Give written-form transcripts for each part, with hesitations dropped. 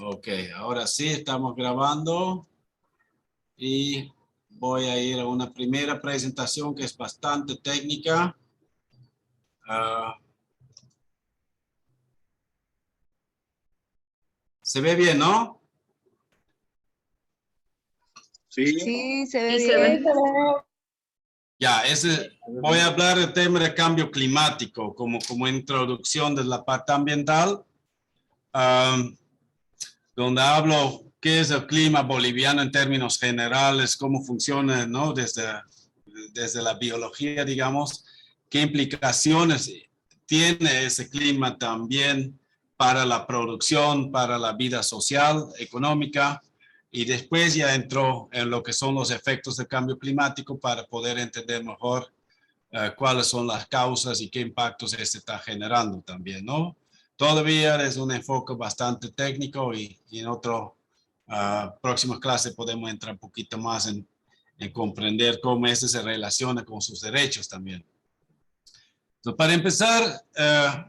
Ok, ahora sí estamos grabando y voy a ir a una primera presentación que es bastante técnica. Se ve bien, ¿no? Sí, Sí, se ve Sí, se bien. ve. Ya, voy a hablar del tema de cambio climático como introducción de la parte ambiental, donde hablo qué es el clima boliviano en términos generales, cómo funciona, ¿no? Desde la biología, digamos, qué implicaciones tiene ese clima también para la producción, para la vida social, económica, y después ya entró en lo que son los efectos del cambio climático para poder entender mejor cuáles son las causas y qué impactos este está generando también, ¿no? Todavía es un enfoque bastante técnico y en otro próxima clase podemos entrar un poquito más en comprender cómo este se relaciona con sus derechos también. Entonces, para empezar,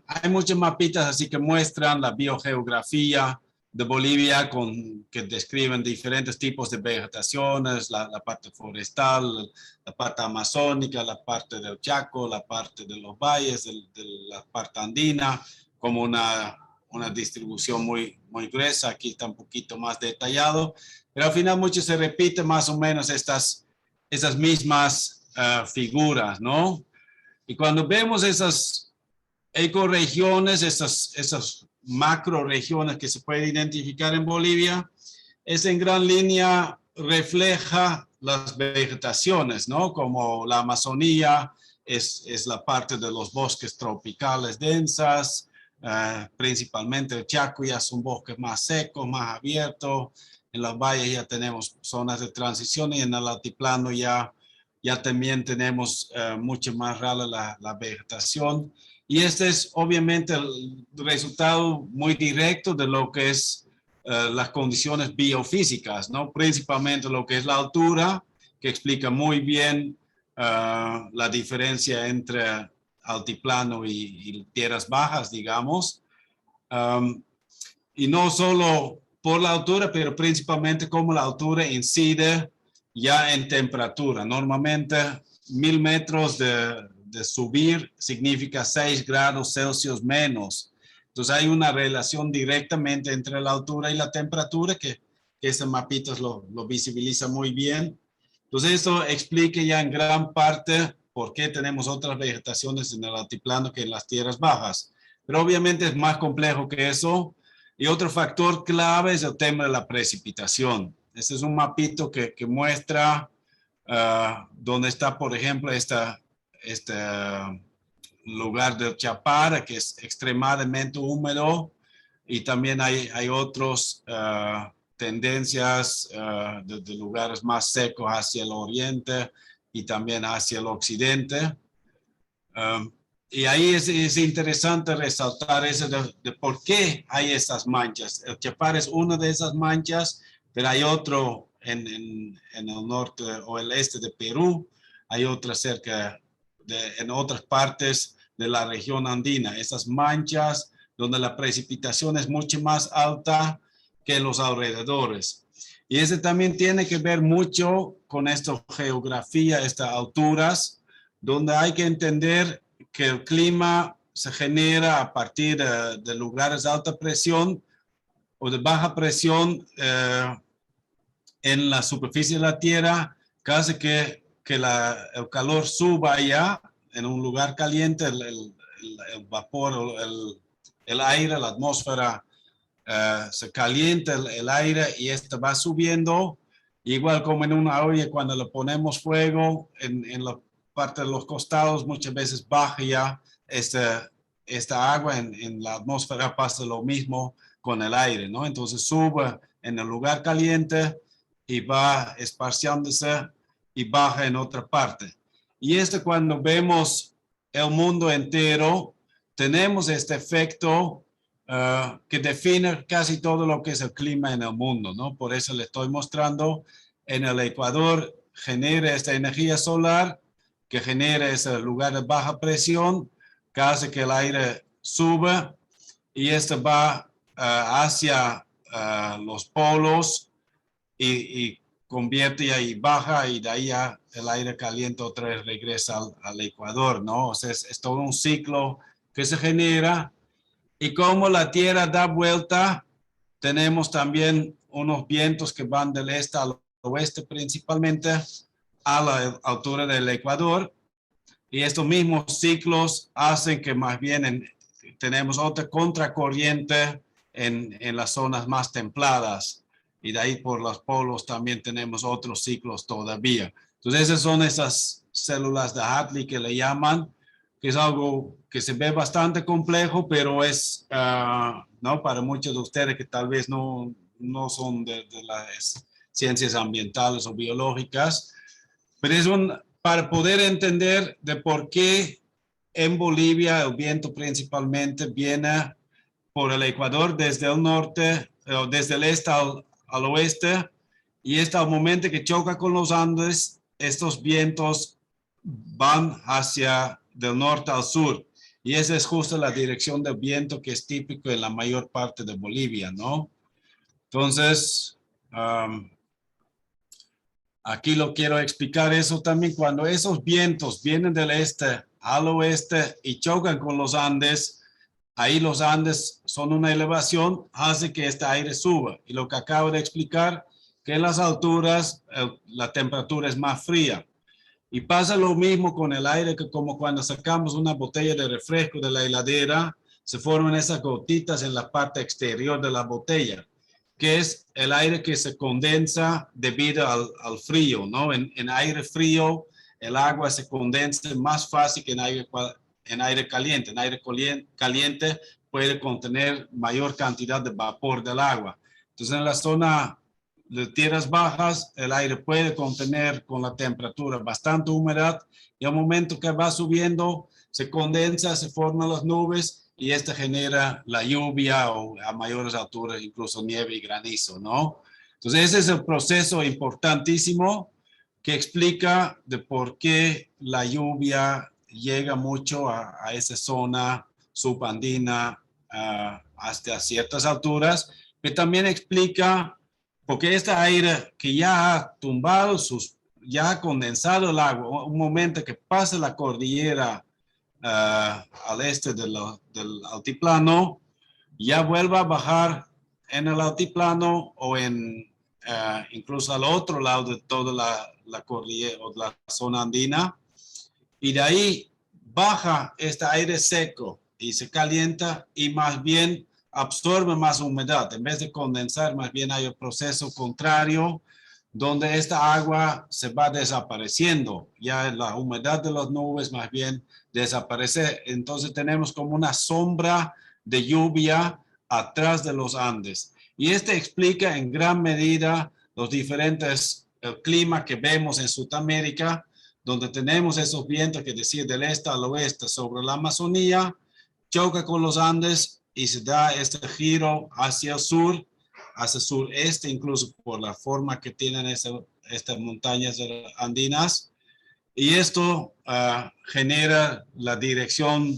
hay muchos mapitas así que muestran la biogeografía de Bolivia que describen diferentes tipos de vegetaciones, la parte forestal, la parte amazónica, la parte del Chaco, la parte de los valles, de la parte andina, como una distribución muy gruesa. Aquí está un poquito más detallado, pero al final mucho se repite más o menos esas mismas figuras, ¿no? Y cuando vemos esas ecorregiones, esas macroregiones que se pueden identificar en Bolivia, es en gran línea refleja las vegetaciones, ¿no? Como la Amazonía es la parte de los bosques tropicales densas, principalmente el Chaco ya son bosques más secos, más abiertos. En los valles ya tenemos zonas de transición y en el altiplano ya también tenemos mucho más rara la vegetación. Y este es obviamente el resultado muy directo de lo que es las condiciones biofísicas, ¿no? Principalmente lo que es la altura, que explica muy bien la diferencia entre altiplano y tierras bajas, digamos. Y no solo por la altura, pero principalmente cómo la altura incide ya en temperatura. Normalmente 1000 metros de subir significa 6 grados Celsius menos. Entonces hay una relación directamente entre la altura y la temperatura que ese mapita lo visibiliza muy bien. Entonces eso explica ya en gran parte por qué tenemos otras vegetaciones en el altiplano que en las tierras bajas. Pero obviamente es más complejo que eso. Y otro factor clave es el tema de la precipitación. Este es un mapito que muestra donde está, por ejemplo, este lugar del Chapara, que es extremadamente húmedo, y también hay otras tendencias de lugares más secos hacia el oriente y también hacia el occidente. Y ahí es interesante resaltar eso de por qué hay esas manchas. El Chapar es una de esas manchas, pero hay otro en el norte o el este de Perú, hay otra en otras partes de la región andina. Esas manchas donde la precipitación es mucho más alta que en los alrededores. Y ese también tiene que ver mucho con esta geografía, estas alturas, donde hay que entender que el clima se genera a partir de lugares de alta presión o de baja presión en la superficie de la Tierra, casi que el calor suba allá en un lugar caliente, el vapor, el aire, la atmósfera se calienta el aire y este va subiendo, igual como en una olla cuando le ponemos fuego en la parte de los costados, muchas veces baja ya esta agua en la atmósfera, pasa lo mismo con el aire, ¿no? Entonces sube en el lugar caliente y va esparciándose y baja en otra parte. Y cuando vemos el mundo entero, tenemos este efecto que define casi todo lo que es el clima en el mundo, ¿no? Por eso le estoy mostrando en el Ecuador genera esta energía solar que genera ese lugar de baja presión, que hace que el aire suba y esto va hacia los polos y convierte y ahí baja y de ahí ya el aire caliente otra vez regresa al Ecuador, ¿no? O sea, es todo un ciclo que se genera y como la Tierra da vuelta, tenemos también unos vientos que van del este al oeste principalmente a la altura del Ecuador y estos mismos ciclos hacen que más bien tenemos otra contracorriente en las zonas más templadas y de ahí por los polos también tenemos otros ciclos todavía. Entonces esas son esas células de Hadley que le llaman, que es algo que se ve bastante complejo, pero es, ¿no? Para muchos de ustedes que tal vez no son de las ciencias ambientales o biológicas, pero es para poder entender de por qué en Bolivia el viento principalmente viene por el Ecuador desde el norte, desde el este al oeste, y al momento que choca con los Andes, estos vientos van hacia del norte al sur. Y esa es justo la dirección del viento que es típico en la mayor parte de Bolivia, ¿no? Entonces, aquí lo quiero explicar eso también. Cuando esos vientos vienen del este al oeste y chocan con los Andes, ahí los Andes son una elevación, hace que este aire suba. Y lo que acabo de explicar, que en las alturas la temperatura es más fría. Y pasa lo mismo con el aire, que como cuando sacamos una botella de refresco de la heladera, se forman esas gotitas en la parte exterior de la botella, que es el aire que se condensa debido al frío, ¿no? En aire frío, el agua se condensa más fácil que en aire caliente. En aire caliente puede contener mayor cantidad de vapor del agua. Entonces, en la zona de tierras bajas, el aire puede contener con la temperatura bastante humedad y al momento que va subiendo, se condensa, se forman las nubes y esto genera la lluvia o a mayores alturas incluso nieve y granizo, ¿no? Entonces ese es el proceso importantísimo que explica de por qué la lluvia llega mucho a esa zona subandina hasta ciertas alturas, pero también explica porque este aire que ya ha tumbado, ya ha condensado el agua, un momento que pasa la cordillera al este del altiplano, ya vuelva a bajar en el altiplano o incluso al otro lado de toda la cordillera o la zona andina, y de ahí baja este aire seco y se calienta y más bien absorbe más humedad. En vez de condensar, más bien hay el proceso contrario, donde esta agua se va desapareciendo. Ya la humedad de las nubes más bien desaparece. Entonces tenemos como una sombra de lluvia atrás de los Andes. Y este explica en gran medida los diferentes climas que vemos en Sudamérica, donde tenemos esos vientos que decir del este al oeste sobre la Amazonía, choca con los Andes y se da este giro hacia el sur, hacia el sureste, incluso por la forma que tienen estas montañas andinas. Y esto genera la dirección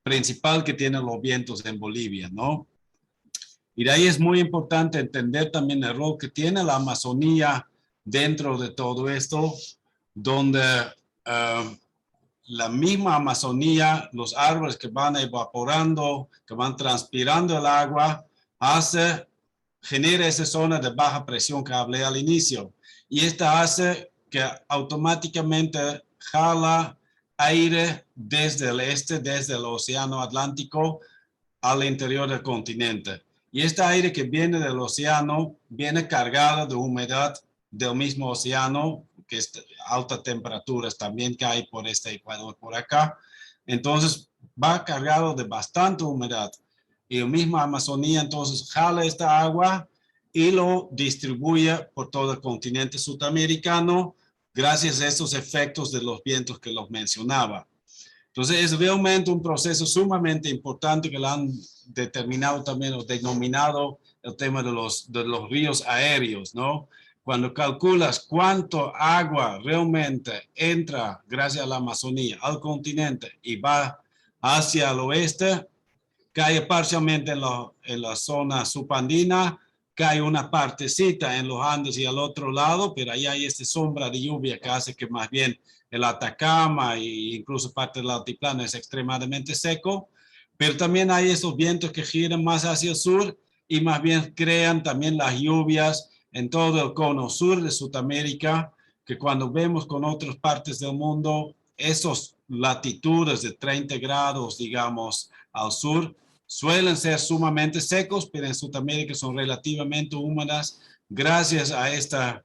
principal que tienen los vientos en Bolivia, ¿no? Y de ahí es muy importante entender también el rol que tiene la Amazonía dentro de todo esto, donde la misma Amazonía, los árboles que van evaporando, que van transpirando el agua, genera esa zona de baja presión que hablé al inicio. Y esta hace que automáticamente jala aire desde el este, desde el océano Atlántico al interior del continente. Y este aire que viene del océano viene cargado de humedad del mismo océano, que es altas temperaturas también que hay por este Ecuador por acá. Entonces va cargado de bastante humedad. Y el mismo Amazonía entonces jala esta agua y lo distribuye por todo el continente sudamericano gracias a estos efectos de los vientos que los mencionaba. Entonces es realmente un proceso sumamente importante que lo han determinado también o denominado el tema de los ríos aéreos, ¿no? Cuando calculas cuánto agua realmente entra gracias a la Amazonía al continente y va hacia el oeste, cae parcialmente en la zona subandina, cae una partecita en los Andes y al otro lado, pero ahí hay esta sombra de lluvia que hace que más bien el Atacama e incluso parte del altiplano es extremadamente seco, pero también hay esos vientos que giran más hacia el sur y más bien crean también las lluvias en todo el cono sur de Sudamérica, que cuando vemos con otras partes del mundo, esos latitudes de 30 grados, digamos, al sur, suelen ser sumamente secos, pero en Sudamérica son relativamente húmedas gracias a estas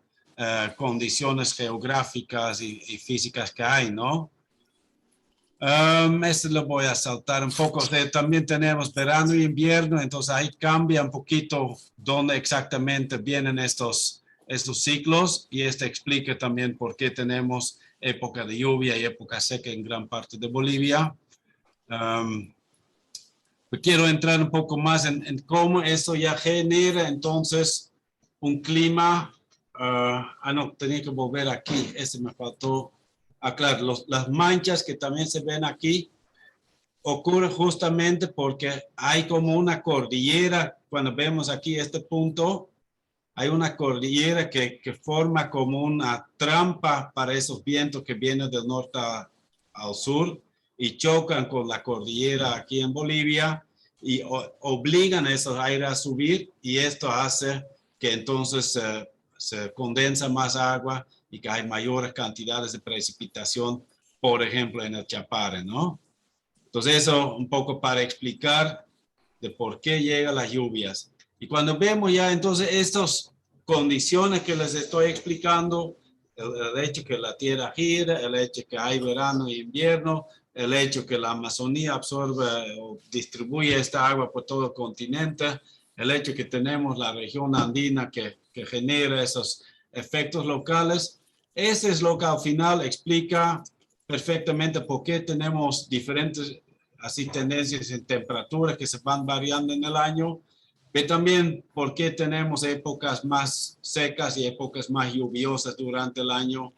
condiciones geográficas y físicas que hay, ¿no? Este lo voy a saltar un poco. También tenemos verano y invierno, entonces ahí cambia un poquito dónde exactamente vienen estos ciclos y este explica también por qué tenemos época de lluvia y época seca en gran parte de Bolivia. Quiero entrar un poco más en cómo eso ya genera entonces un clima. No, tenía que volver aquí, ese me faltó. Claro, las manchas que también se ven aquí ocurren justamente porque hay como una cordillera. Cuando vemos aquí este punto, hay una cordillera que forma como una trampa para esos vientos que vienen del norte al sur y chocan con la cordillera aquí en Bolivia y obligan a esos aires a subir y esto hace que entonces se condensa más agua y que hay mayores cantidades de precipitación, por ejemplo, en el Chapare, ¿no? Entonces eso un poco para explicar de por qué llegan las lluvias. Y cuando vemos ya entonces estas condiciones que les estoy explicando, el hecho que la tierra gira, el hecho que hay verano e invierno, el hecho que la Amazonía absorbe o distribuye esta agua por todo el continente, el hecho que tenemos la región andina que genera esos efectos locales, ese es lo que al final explica perfectamente por qué tenemos diferentes así tendencias en temperatura que se van variando en el año, pero también por qué tenemos épocas más secas y épocas más lluviosas durante el año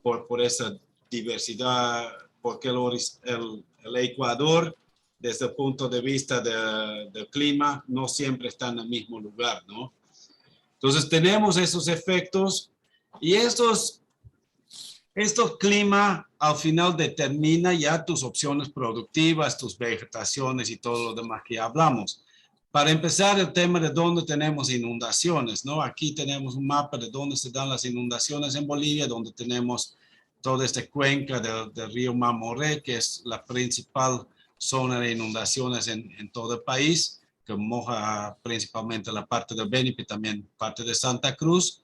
por esa diversidad, porque el Ecuador, desde el punto de vista del clima, no siempre está en el mismo lugar, ¿no? Entonces tenemos esos efectos y estos clima al final determina ya tus opciones productivas, tus vegetaciones y todo lo demás que ya hablamos. Para empezar, el tema de dónde tenemos inundaciones, ¿no? Aquí tenemos un mapa de dónde se dan las inundaciones en Bolivia, donde tenemos toda esta cuenca del río Mamoré, que es la principal zona de inundaciones en todo el país, que moja principalmente la parte de Beni, pero también parte de Santa Cruz.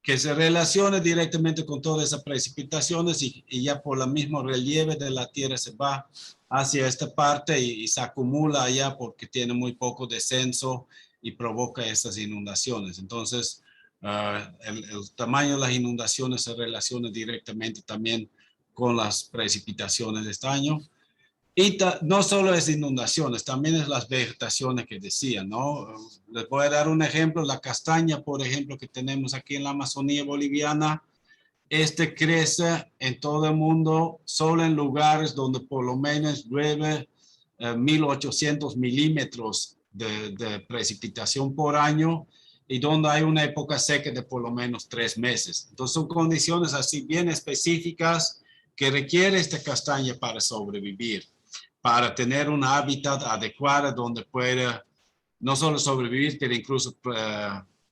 Que se relaciona directamente con todas esas precipitaciones y ya por el mismo relieve de la tierra se va hacia esta parte y se acumula allá porque tiene muy poco descenso y provoca estas inundaciones. Entonces, el tamaño de las inundaciones se relaciona directamente también con las precipitaciones de este año. Y no solo es inundaciones, también es las vegetaciones que decía, ¿no? Les voy a dar un ejemplo, la castaña, por ejemplo, que tenemos aquí en la Amazonía boliviana, crece en todo el mundo, solo en lugares donde por lo menos llueve 1.800 milímetros de precipitación por año y donde hay una época seca de por lo menos 3 meses. Entonces son condiciones así bien específicas que requiere esta castaña para sobrevivir, para tener un hábitat adecuado donde pueda no solo sobrevivir, pero incluso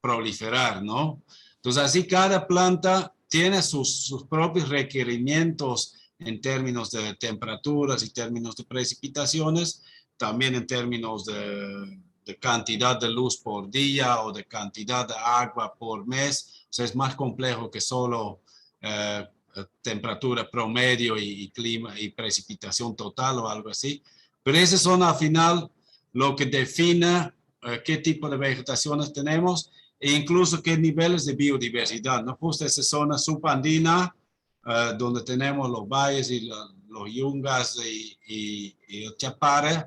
proliferar, ¿no? Entonces, así cada planta tiene sus propios requerimientos en términos de temperaturas y términos de precipitaciones, también en términos de cantidad de luz por día o de cantidad de agua por mes. O sea, es más complejo que solo temperatura promedio y clima y precipitación total o algo así. Pero esas son al final lo que define qué tipo de vegetaciones tenemos e incluso qué niveles de biodiversidad, ¿no? Justo esa zona subandina donde tenemos los valles y los yungas y el Chapare,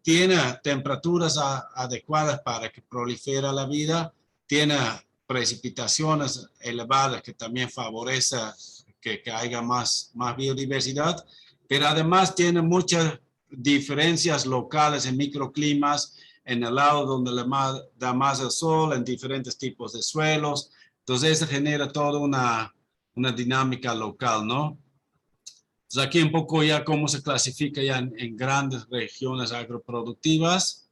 tiene temperaturas adecuadas para que prolifera la vida, tiene precipitaciones elevadas que también favorece que haya más biodiversidad, pero además tiene mucha diferencias locales en microclimas, en el lado donde da más el sol, en diferentes tipos de suelos. Entonces, eso genera toda una dinámica local, ¿no? Entonces, aquí un poco ya cómo se clasifica ya en grandes regiones agroproductivas.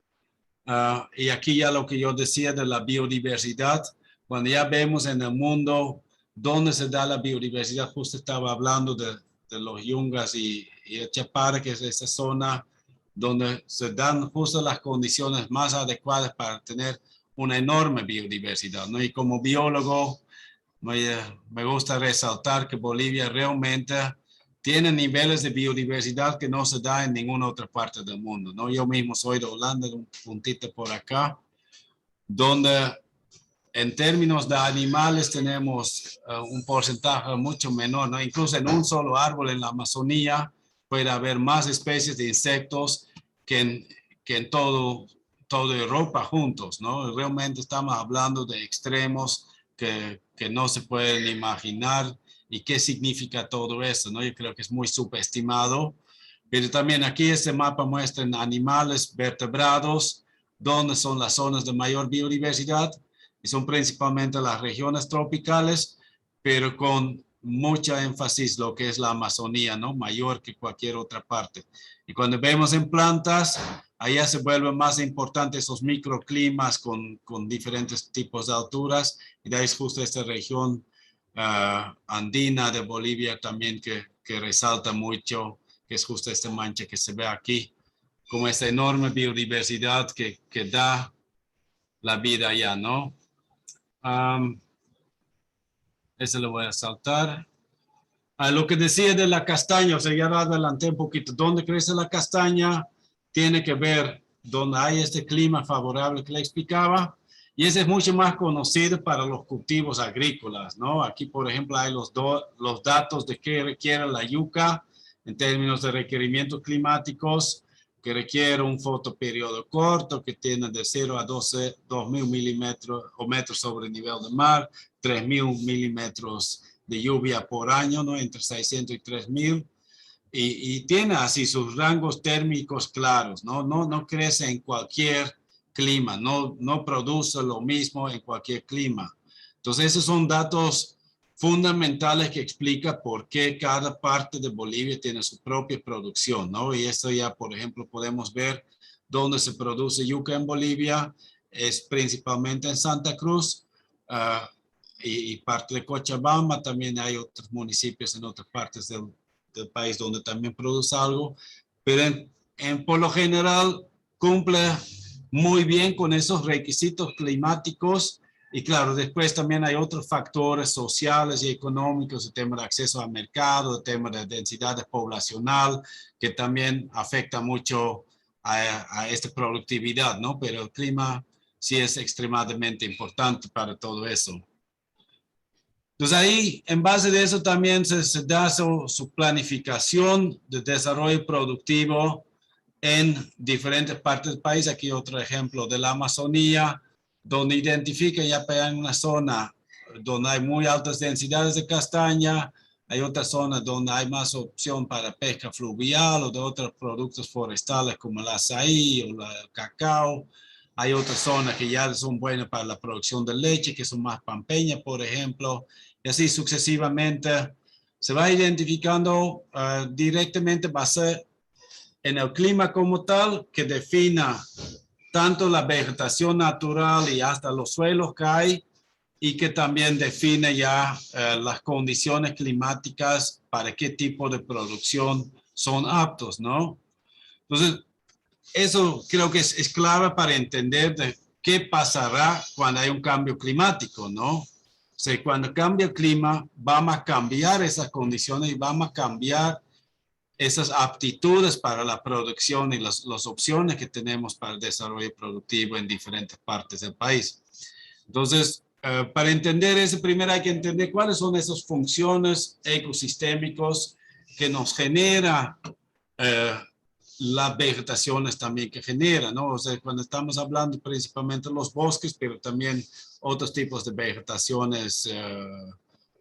Y aquí ya lo que yo decía de la biodiversidad, cuando ya vemos en el mundo dónde se da la biodiversidad, justo estaba hablando de los Yungas y el Chapare, que es esa zona donde se dan justo las condiciones más adecuadas para tener una enorme biodiversidad, ¿no? Y como biólogo, me gusta resaltar que Bolivia realmente tiene niveles de biodiversidad que no se da en ninguna otra parte del mundo, ¿no? Yo mismo soy de Holanda, de un puntito por acá, donde en términos de animales tenemos un porcentaje mucho menor, ¿no? Incluso en un solo árbol en la Amazonía puede haber más especies de insectos que en toda Europa juntos, ¿no? Realmente estamos hablando de extremos que no se pueden imaginar y qué significa todo eso, ¿no? Yo creo que es muy subestimado, pero también aquí este mapa muestra animales vertebrados, donde son las zonas de mayor biodiversidad, y son principalmente las regiones tropicales, pero con mucha énfasis lo que es la Amazonía, ¿no? Mayor que cualquier otra parte. Y cuando vemos en plantas, allá se vuelven más importantes esos microclimas con diferentes tipos de alturas, y de ahí es justo esta región andina de Bolivia también que resalta mucho, que es justo esta mancha que se ve aquí, como esta enorme biodiversidad que da la vida allá, ¿no? Ese lo voy a saltar. Lo que decía de la castaña, o sea, ya adelanté un poquito. ¿Dónde crece la castaña? Tiene que ver donde hay este clima favorable que le explicaba. Y ese es mucho más conocido para los cultivos agrícolas, ¿no? Aquí, por ejemplo, hay los datos de qué requiere la yuca en términos de requerimientos climáticos, que requiere un fotoperiodo corto, que tiene de 0 a 2.000 milímetros o metros sobre el nivel del mar, 3.000 milímetros de lluvia por año, ¿no? Entre 600 y 3.000. Y tiene así sus rangos térmicos claros, ¿no? No crece en cualquier clima, no produce lo mismo en cualquier clima. Entonces, esos son datos fundamentales que explican por qué cada parte de Bolivia tiene su propia producción, ¿no? Y esto ya, por ejemplo, podemos ver dónde se produce yuca en Bolivia, es principalmente en Santa Cruz, y parte de Cochabamba. También hay otros municipios en otras partes del país donde también produce algo, pero por lo general cumple muy bien con esos requisitos climáticos. Y claro, después también hay otros factores sociales y económicos, el tema de acceso al mercado, el tema de densidad poblacional, que también afecta mucho a esta productividad, ¿no? Pero el clima sí es extremadamente importante para todo eso. Entonces ahí, en base de eso también se da su planificación de desarrollo productivo en diferentes partes del país. Aquí otro ejemplo de la Amazonía, donde identifican ya en una zona donde hay muy altas densidades de castaña, hay otras zonas donde hay más opción para pesca fluvial o de otros productos forestales como el azaí o el cacao. Hay otras zonas que ya son buenas para la producción de leche, que son más pampeñas, por ejemplo, y así sucesivamente. Se va identificando directamente base en el clima como tal, que defina tanto la vegetación natural y hasta los suelos que hay, y que también define ya las condiciones climáticas para qué tipo de producción son aptos, ¿no? Entonces, eso creo que es clave para entender de qué pasará cuando hay un cambio climático, ¿no? O sea, cuando cambia el clima, vamos a cambiar esas condiciones y vamos a cambiar esas aptitudes para la producción y las opciones que tenemos para el desarrollo productivo en diferentes partes del país. Entonces, para entender eso, primero hay que entender cuáles son esas funciones ecosistémicas que nos genera las vegetaciones también que genera, ¿no? O sea, cuando estamos hablando principalmente de los bosques, pero también otros tipos de vegetaciones,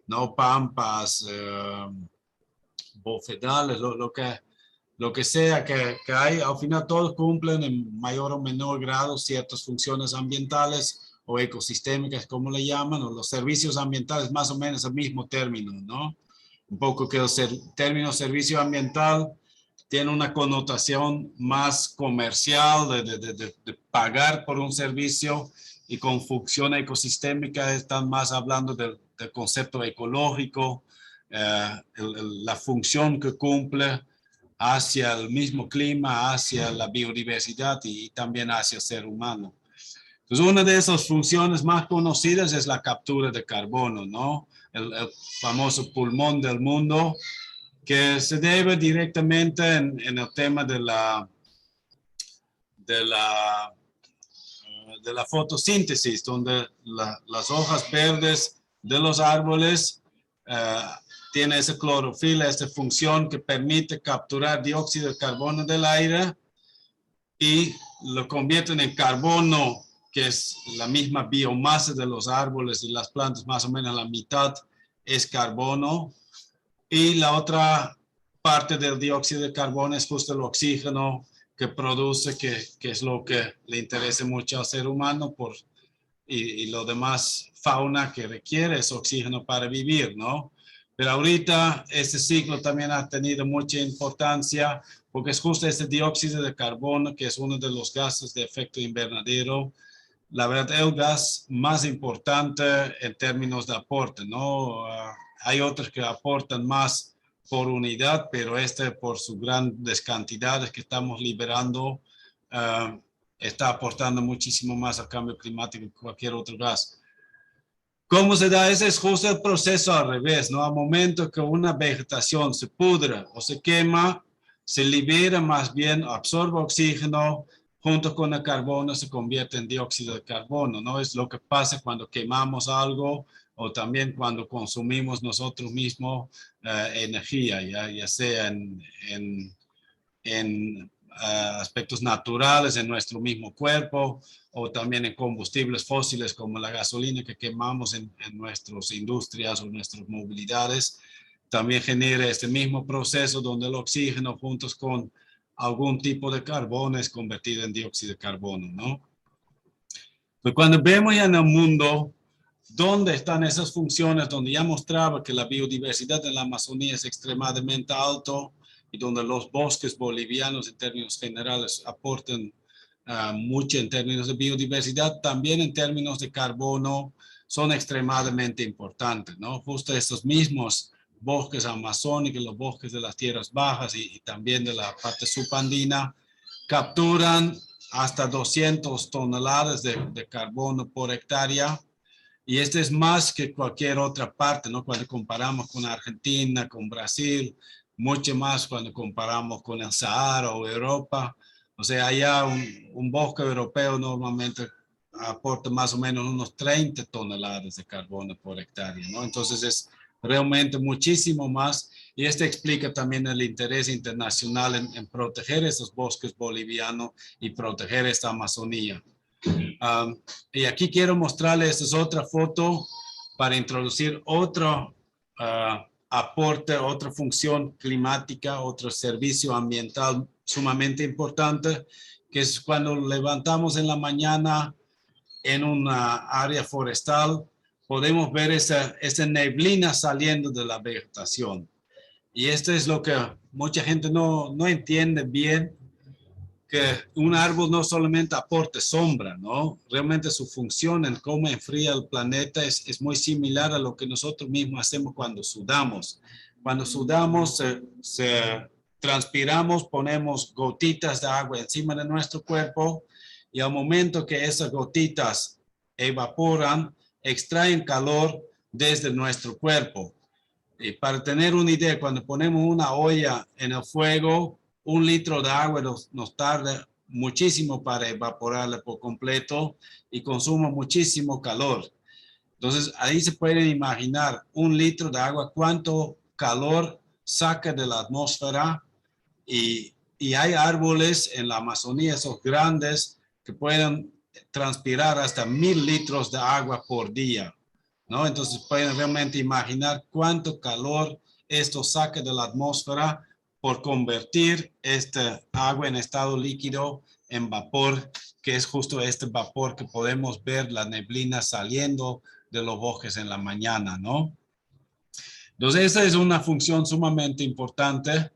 ¿no? Pampas, bofedales, lo que lo que sea que hay, al final todos cumplen en mayor o menor grado ciertas funciones ambientales o ecosistémicas, como le llaman, o los servicios ambientales, más o menos el mismo término, ¿no? Un poco que el término servicio ambiental tiene una connotación más comercial de pagar por un servicio, y con función ecosistémica están más hablando del concepto ecológico, la función que cumple hacia el mismo clima, hacia la biodiversidad y también hacia el ser humano. Entonces, una de esas funciones más conocidas es la captura de carbono, ¿no? El famoso pulmón del mundo, que se debe directamente en el tema de la, de la fotosíntesis, donde las hojas verdes de los árboles tiene esa clorofila, esa función que permite capturar dióxido de carbono del aire y lo convierten en carbono, que es la misma biomasa de los árboles y las plantas, más o menos la mitad es carbono. Y la otra parte del dióxido de carbono es justo el oxígeno que produce, que es lo que le interesa mucho al ser humano y lo demás fauna que requiere es oxígeno para vivir, ¿no? Pero ahorita este ciclo también ha tenido mucha importancia porque es justo este dióxido de carbono que es uno de los gases de efecto invernadero, la verdad, el gas más importante en términos de aporte, ¿no? Hay otros que aportan más por unidad, pero este por sus grandes cantidades que estamos liberando, está aportando muchísimo más al cambio climático que cualquier otro gas. ¿Cómo se da? Ese es justo el proceso al revés, ¿no? Al momento que una vegetación se pudre o se quema, se libera más bien, absorbe oxígeno, junto con el carbono se convierte en dióxido de carbono, ¿no? Es lo que pasa cuando quemamos algo o también cuando consumimos nosotros mismos energía, ya sea en aspectos naturales en nuestro mismo cuerpo o también en combustibles fósiles como la gasolina que quemamos en nuestras industrias o nuestras movilidades. También genera este mismo proceso donde el oxígeno juntos con algún tipo de carbono es convertido en dióxido de carbono, ¿no? Pues cuando vemos ya en el mundo dónde están esas funciones, donde ya mostraba que la biodiversidad en la Amazonía es extremadamente alto y donde los bosques bolivianos en términos generales aportan mucho en términos de biodiversidad, también en términos de carbono son extremadamente importantes, ¿no? Justo estos mismos bosques amazónicos, los bosques de las tierras bajas y también de la parte subandina, capturan hasta 200 toneladas de carbono por hectárea. Y este es más que cualquier otra parte, ¿no? Cuando comparamos con Argentina, con Brasil, mucho más cuando comparamos con el Sahara o Europa. O sea, allá un bosque europeo normalmente aporta más o menos unos 30 toneladas de carbono por hectárea, ¿no? Entonces es realmente muchísimo más. Y esto explica también el interés internacional en proteger esos bosques bolivianos y proteger esta Amazonía. Y aquí quiero mostrarles, esta es otra foto para introducir otro aporte, otra función climática, otro servicio ambiental sumamente importante, que es cuando levantamos en la mañana en una área forestal, podemos ver esa neblina saliendo de la vegetación. Y esto es lo que mucha gente no entiende bien, que un árbol no solamente aporte sombra, ¿no? Realmente su función en cómo enfría el planeta es muy similar a lo que nosotros mismos hacemos cuando sudamos. Cuando sudamos, transpiramos, ponemos gotitas de agua encima de nuestro cuerpo y al momento que esas gotitas evaporan, extraen calor desde nuestro cuerpo. Y para tener una idea, cuando ponemos una olla en el fuego, 1 litro de agua nos tarda muchísimo para evaporarla por completo y consume muchísimo calor. Entonces, ahí se pueden imaginar 1 litro de agua, cuánto calor saca de la atmósfera y hay árboles en la Amazonía, esos grandes, que pueden transpirar hasta 1000 litros de agua por día, ¿no? Entonces pueden realmente imaginar cuánto calor esto saca de la atmósfera por convertir esta agua en estado líquido en vapor, que es justo este vapor que podemos ver la neblina saliendo de los bosques en la mañana, ¿no? Entonces, esa es una función sumamente importante.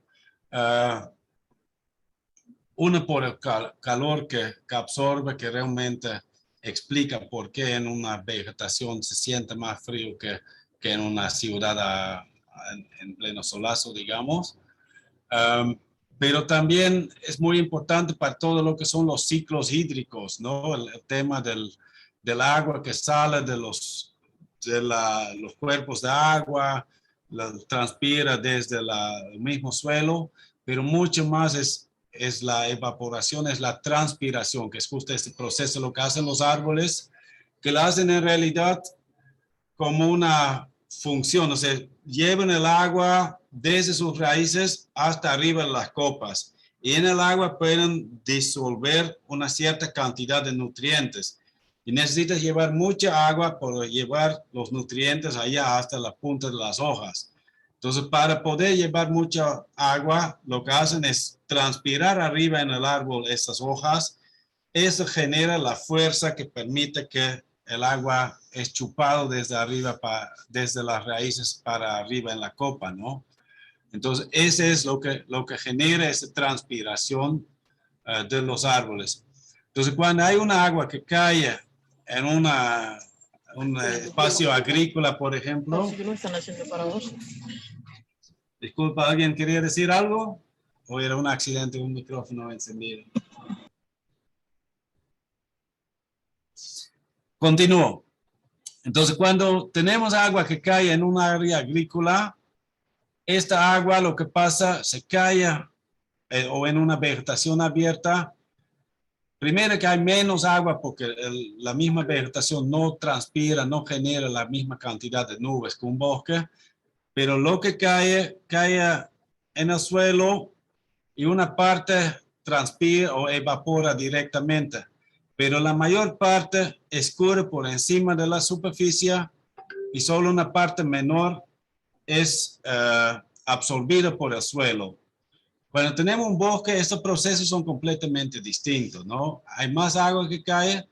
Una por el calor que absorbe, que realmente explica por qué en una vegetación se siente más frío que en una ciudad en pleno solazo, digamos. Pero también es muy importante para todo lo que son los ciclos hídricos, ¿no? El tema del agua que sale de los cuerpos de agua, transpira desde el mismo suelo, pero mucho más es la evaporación, es la transpiración, que es justo este proceso, lo que hacen los árboles, que lo hacen en realidad como una función, o sea, llevan el agua desde sus raíces hasta arriba de las copas. Y en el agua pueden disolver una cierta cantidad de nutrientes. Y necesitas llevar mucha agua para llevar los nutrientes allá hasta la punta de las hojas. Entonces, para poder llevar mucha agua, lo que hacen es transpirar arriba en el árbol esas hojas. Eso genera la fuerza que permite que el agua es chupado desde arriba, desde las raíces para arriba en la copa, ¿no? Entonces, ese es lo que genera esa transpiración de los árboles. Entonces, cuando hay una agua que cae en un espacio agrícola, por ejemplo. Así que lo están haciendo para vos. Disculpa, ¿alguien quería decir algo? ¿O era un accidente, un micrófono encendido? Continúo. Entonces, cuando tenemos agua que cae en un área agrícola, esta agua lo que pasa, se cae o en una vegetación abierta. Primero que hay menos agua porque la misma vegetación no transpira, no genera la misma cantidad de nubes que un bosque, pero lo que cae en el suelo y una parte transpira o evapora directamente, pero la mayor parte escurre por encima de la superficie y solo una parte menor es absorbida por el suelo. Cuando tenemos un bosque, estos procesos son completamente distintos, ¿no? Hay más agua que cae,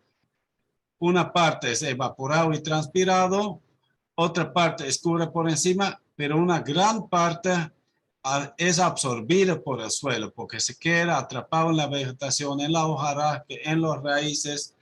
una parte es evaporado y transpirado, otra parte escurre por encima, pero una gran parte es absorbida por el suelo porque se queda atrapado en la vegetación, en la hojarasca, en las raíces,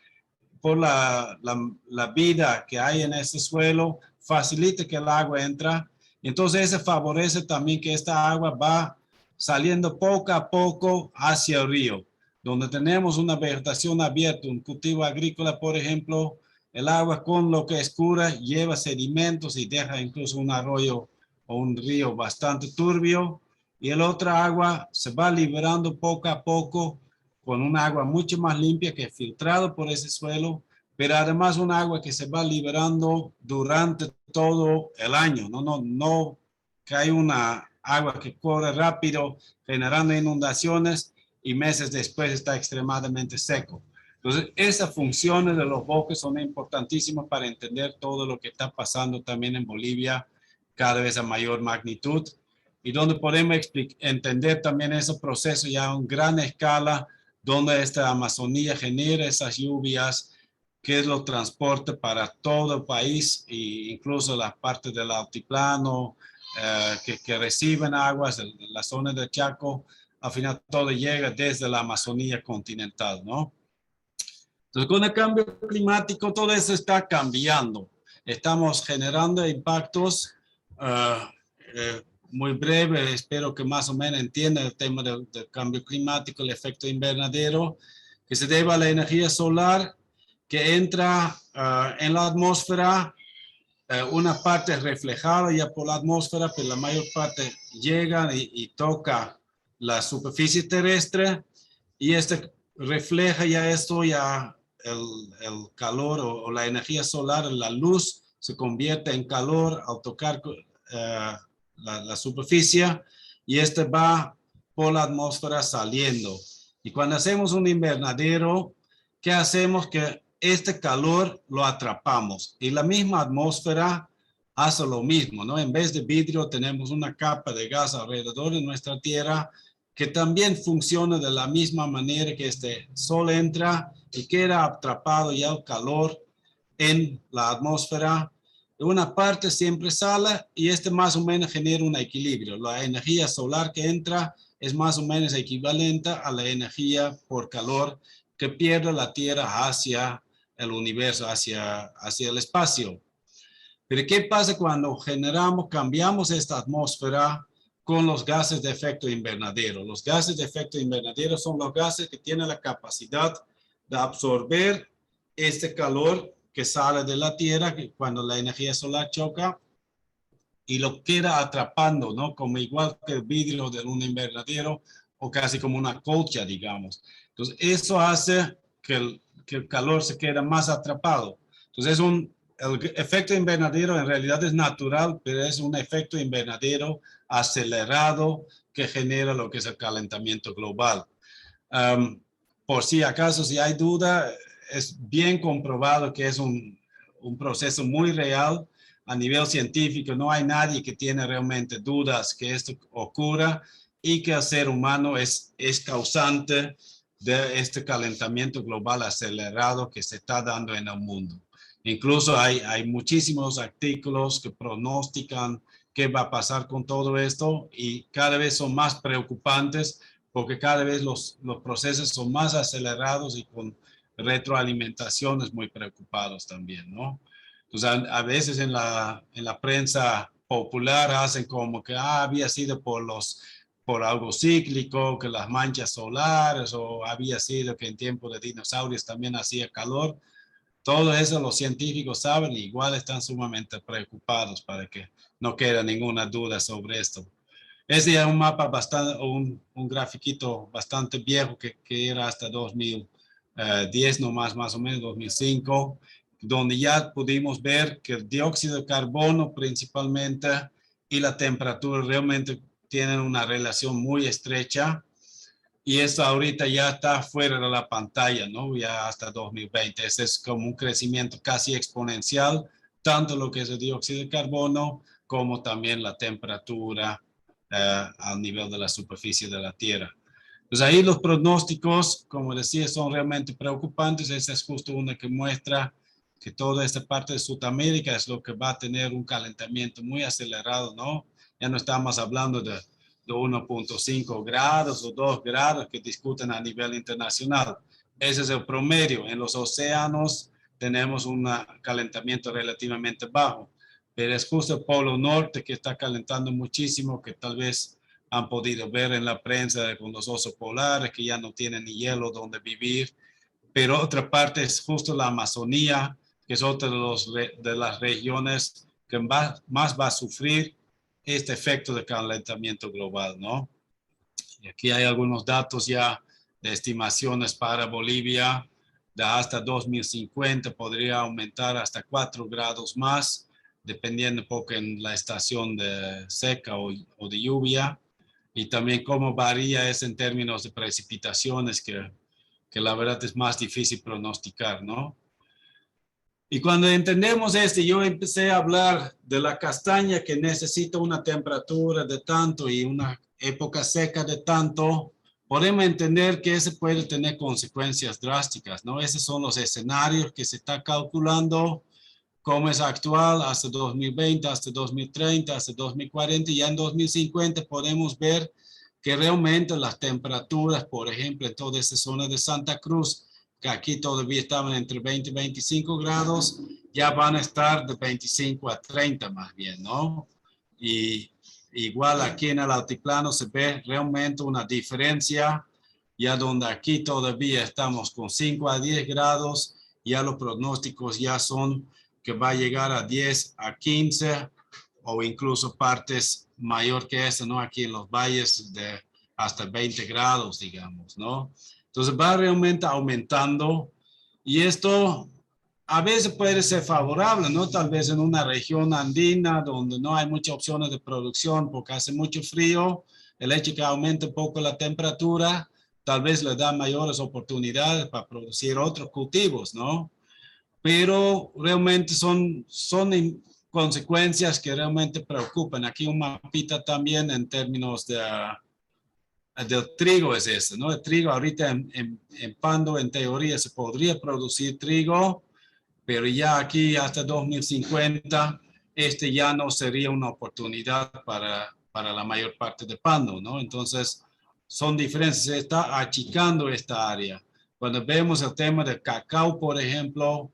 por la vida que hay en ese suelo, facilita que el agua entra. Entonces eso favorece también que esta agua va saliendo poco a poco hacia el río. Donde tenemos una vegetación abierta, un cultivo agrícola, por ejemplo, el agua con lo que escurre lleva sedimentos y deja incluso un arroyo o un río bastante turbio. Y el otro agua se va liberando poco a poco con un agua mucho más limpia que es filtrado por ese suelo, pero además un agua que se va liberando durante todo el año. No que hay una agua que corre rápido generando inundaciones y meses después está extremadamente seco. Entonces, esas funciones de los bosques son importantísimas para entender todo lo que está pasando también en Bolivia, cada vez a mayor magnitud, y donde podemos entender también esos procesos ya a gran escala, donde esta Amazonía genera esas lluvias, que lo transporta para todo el país, e incluso las partes del altiplano que reciben aguas, la zona de Chaco, al final todo llega desde la Amazonía continental, ¿no? Entonces, con el cambio climático, todo eso está cambiando. Estamos generando impactos muy breves. Espero que más o menos entiendan el tema del cambio climático, el efecto invernadero, que se debe a la energía solar que entra en la atmósfera. Una parte reflejada ya por la atmósfera, pero la mayor parte llega y toca la superficie terrestre y este refleja ya esto, ya el calor o la energía solar, la luz se convierte en calor al tocar la superficie y este va por la atmósfera saliendo. Y cuando hacemos un invernadero, ¿qué hacemos? Que este calor lo atrapamos y la misma atmósfera hace lo mismo, ¿no? En vez de vidrio tenemos una capa de gas alrededor de nuestra Tierra que también funciona de la misma manera que este sol entra y queda atrapado ya el calor en la atmósfera. Una parte siempre sale y este más o menos genera un equilibrio. La energía solar que entra es más o menos equivalente a la energía por calor que pierde la Tierra hacia el universo, hacia el espacio. Pero ¿qué pasa cuando cambiamos esta atmósfera con los gases de efecto invernadero? Los gases de efecto invernadero son los gases que tienen la capacidad de absorber este calor que sale de la Tierra cuando la energía solar choca y lo queda atrapando, ¿no? Como igual que el vidrio de un invernadero o casi como una colcha, digamos. Entonces, eso hace que el calor se quede más atrapado. Entonces, el efecto invernadero en realidad es natural, pero es un efecto invernadero acelerado que genera lo que es el calentamiento global. Por si acaso, si hay duda, es bien comprobado que es un proceso muy real a nivel científico. No hay nadie que tiene realmente dudas que esto ocurra y que el ser humano es causante de este calentamiento global acelerado que se está dando en el mundo. Incluso hay muchísimos artículos que pronostican qué va a pasar con todo esto y cada vez son más preocupantes porque cada vez los procesos son más acelerados y con retroalimentaciones muy preocupados también, ¿no? Entonces, a veces en la prensa popular hacen como que había sido por algo cíclico, que las manchas solares, o había sido que en tiempo de dinosaurios también hacía calor. Todo eso los científicos saben y igual están sumamente preocupados para que no quede ninguna duda sobre esto. Ese es un mapa bastante, un grafiquito bastante viejo que era hasta 2010 nomás, más o menos 2005, donde ya pudimos ver que el dióxido de carbono principalmente y la temperatura realmente tienen una relación muy estrecha. Y eso ahorita ya está fuera de la pantalla, ¿no? Ya hasta 2020. Ese es como un crecimiento casi exponencial, tanto lo que es el dióxido de carbono como también la temperatura al nivel de la superficie de la Tierra. Pues ahí los pronósticos, como decía, son realmente preocupantes. Esa es justo una que muestra que toda esta parte de Sudamérica es lo que va a tener un calentamiento muy acelerado, ¿no? Ya no estamos hablando de 1.5 grados o 2 grados que discuten a nivel internacional. Ese es el promedio. En los océanos tenemos un calentamiento relativamente bajo, pero es justo el Polo Norte que está calentando muchísimo, que tal vez han podido ver en la prensa con los osos polares que ya no tienen ni hielo donde vivir. Pero otra parte es justo la Amazonía, que es otra de las regiones que más va a sufrir este efecto de calentamiento global, ¿no? Y aquí hay algunos datos ya de estimaciones para Bolivia. De hasta 2050 podría aumentar hasta 4 grados más, dependiendo un poco en la estación de seca o de lluvia. Y también cómo varía eso en términos de precipitaciones, que la verdad es más difícil pronosticar, ¿no? Y cuando entendemos esto, yo empecé a hablar de la castaña que necesita una temperatura de tanto y una época seca de tanto, podemos entender que eso puede tener consecuencias drásticas, ¿no? Esos son los escenarios que se está calculando, cómo es actual hasta 2020, hasta 2030, hasta 2040 y ya en 2050 podemos ver que realmente las temperaturas, por ejemplo, en toda esa zona de Santa Cruz, que aquí todavía estaban entre 20 y 25 grados, ya van a estar de 25 a 30 más bien, ¿no? Y igual aquí en el altiplano se ve realmente una diferencia, ya donde aquí todavía estamos con 5 a 10 grados, ya los pronósticos ya son que va a llegar a 10 a 15 o incluso partes mayor que eso, ¿no? Aquí en los valles de hasta 20 grados, digamos, ¿no? Entonces va realmente aumentando y esto a veces puede ser favorable, ¿no? Tal vez en una región andina donde no hay muchas opciones de producción porque hace mucho frío, el hecho que aumente un poco la temperatura, tal vez le da mayores oportunidades para producir otros cultivos, ¿no? Pero realmente son consecuencias que realmente preocupan. Aquí un mapita también en términos del trigo es este, ¿no? El trigo ahorita en Pando, en teoría, se podría producir trigo, pero ya aquí hasta 2050, este ya no sería una oportunidad para la mayor parte de Pando, ¿no? Entonces, son diferencias, se está achicando esta área. Cuando vemos el tema del cacao, por ejemplo,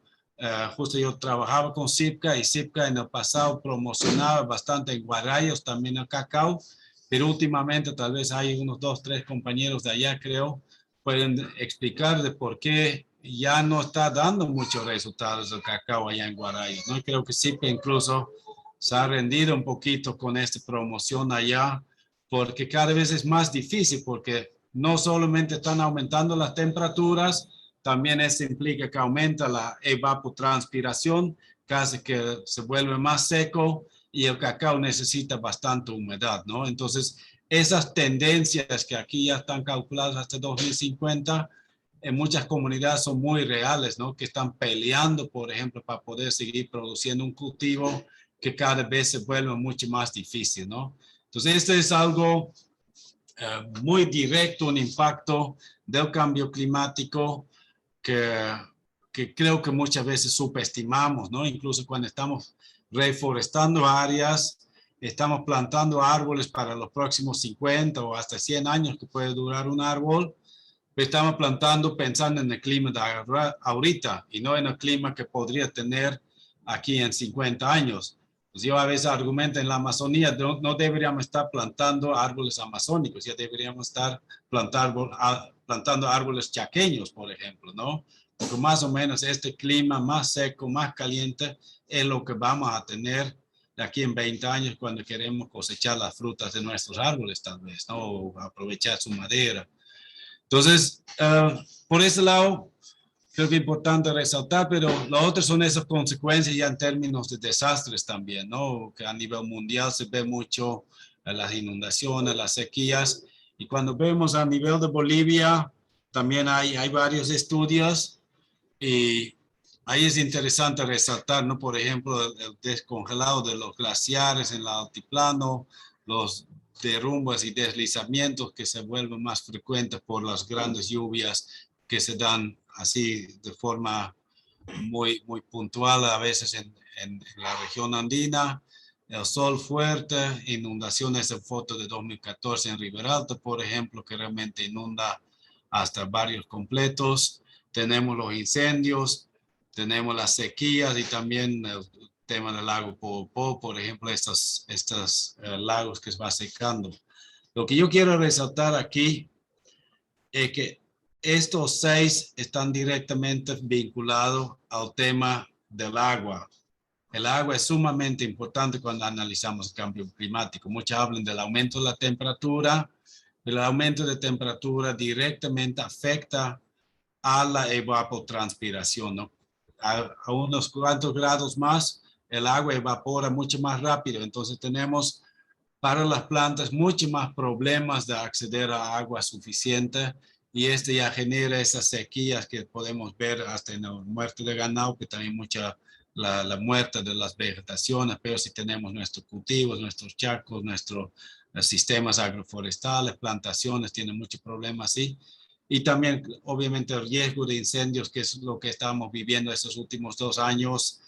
justo yo trabajaba con Sipca y Sipca en el pasado promocionaba bastante en Guarayos también el cacao, pero últimamente tal vez hay unos 2, 3 compañeros de allá, creo, pueden explicar de por qué ya no está dando muchos resultados el cacao allá en Guarayos, ¿no? Creo que Sipca incluso se ha rendido un poquito con esta promoción allá, porque cada vez es más difícil, porque no solamente están aumentando las temperaturas, también eso implica que aumenta la evapotranspiración, casi que se vuelve más seco y el cacao necesita bastante humedad, ¿no? Entonces, esas tendencias que aquí ya están calculadas hasta 2050, en muchas comunidades son muy reales, ¿no? Que están peleando, por ejemplo, para poder seguir produciendo un cultivo que cada vez se vuelve mucho más difícil, ¿no? Entonces, esto es algo muy directo, un impacto del cambio climático que creo que muchas veces subestimamos, ¿no? Incluso cuando estamos reforestando áreas, estamos plantando árboles para los próximos 50 o hasta 100 años que puede durar un árbol, pero estamos plantando pensando en el clima de ahorita y no en el clima que podría tener aquí en 50 años. Pues yo a veces argumento en la Amazonía, no deberíamos estar plantando árboles amazónicos, ya deberíamos estar plantando árboles chaqueños, por ejemplo, ¿no? Porque más o menos este clima más seco, más caliente, es lo que vamos a tener de aquí en 20 años cuando queremos cosechar las frutas de nuestros árboles, tal vez, ¿no? O aprovechar su madera. Entonces, por ese lado, creo que es importante resaltar, pero lo otro son esas consecuencias ya en términos de desastres también, ¿no? Que a nivel mundial se ve mucho las inundaciones, las sequías, y cuando vemos a nivel de Bolivia, también hay varios estudios, y ahí es interesante resaltar, ¿no? Por ejemplo, el descongelado de los glaciares en el altiplano, los derrumbes y deslizamientos que se vuelven más frecuentes por las grandes lluvias que se dan así de forma muy puntual a veces en la región andina, el sol fuerte, inundaciones en foto de 2014 en Riberalta, por ejemplo, que realmente inunda hasta barrios completos. Tenemos los incendios, tenemos las sequías y también el tema del lago Poopó, por ejemplo, estos lagos que se va secando. Lo que yo quiero resaltar aquí es que estos 6 están directamente vinculados al tema del agua. El agua es sumamente importante cuando analizamos el cambio climático. Muchos hablan del aumento de la temperatura. El aumento de temperatura directamente afecta a la evapotranspiración, ¿no? A unos cuantos grados más, el agua evapora mucho más rápido. Entonces tenemos para las plantas mucho más problemas de acceder a agua suficiente y este ya genera esas sequías que podemos ver hasta en la muerte de ganado, que también mucha la muerte de las vegetaciones, pero si tenemos nuestros cultivos, nuestros charcos, nuestros sistemas agroforestales, plantaciones, tienen muchos problemas así. Y también, obviamente, el riesgo de incendios, que es lo que estamos viviendo estos últimos 2 años,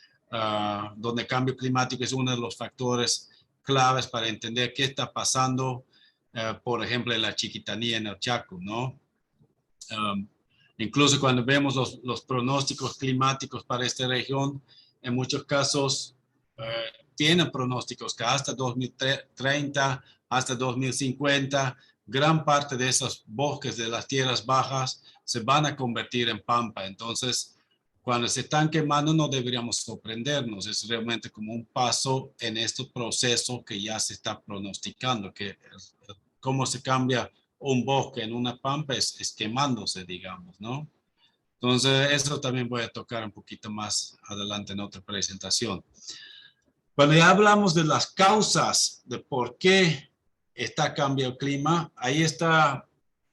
donde el cambio climático es uno de los factores claves para entender qué está pasando, por ejemplo, en la Chiquitanía, en el Chaco, ¿no? Um, Incluso cuando vemos los pronósticos climáticos para esta región, en muchos casos tienen pronósticos que hasta 2030, hasta 2050, gran parte de esos bosques de las tierras bajas se van a convertir en pampa. Entonces, cuando se están quemando no deberíamos sorprendernos, es realmente como un paso en este proceso que ya se está pronosticando, que cómo se cambia un bosque en una pampa es quemándose, digamos, ¿no? Entonces, eso también voy a tocar un poquito más adelante en otra presentación. Cuando ya hablamos de las causas de por qué está cambiando el clima, ahí está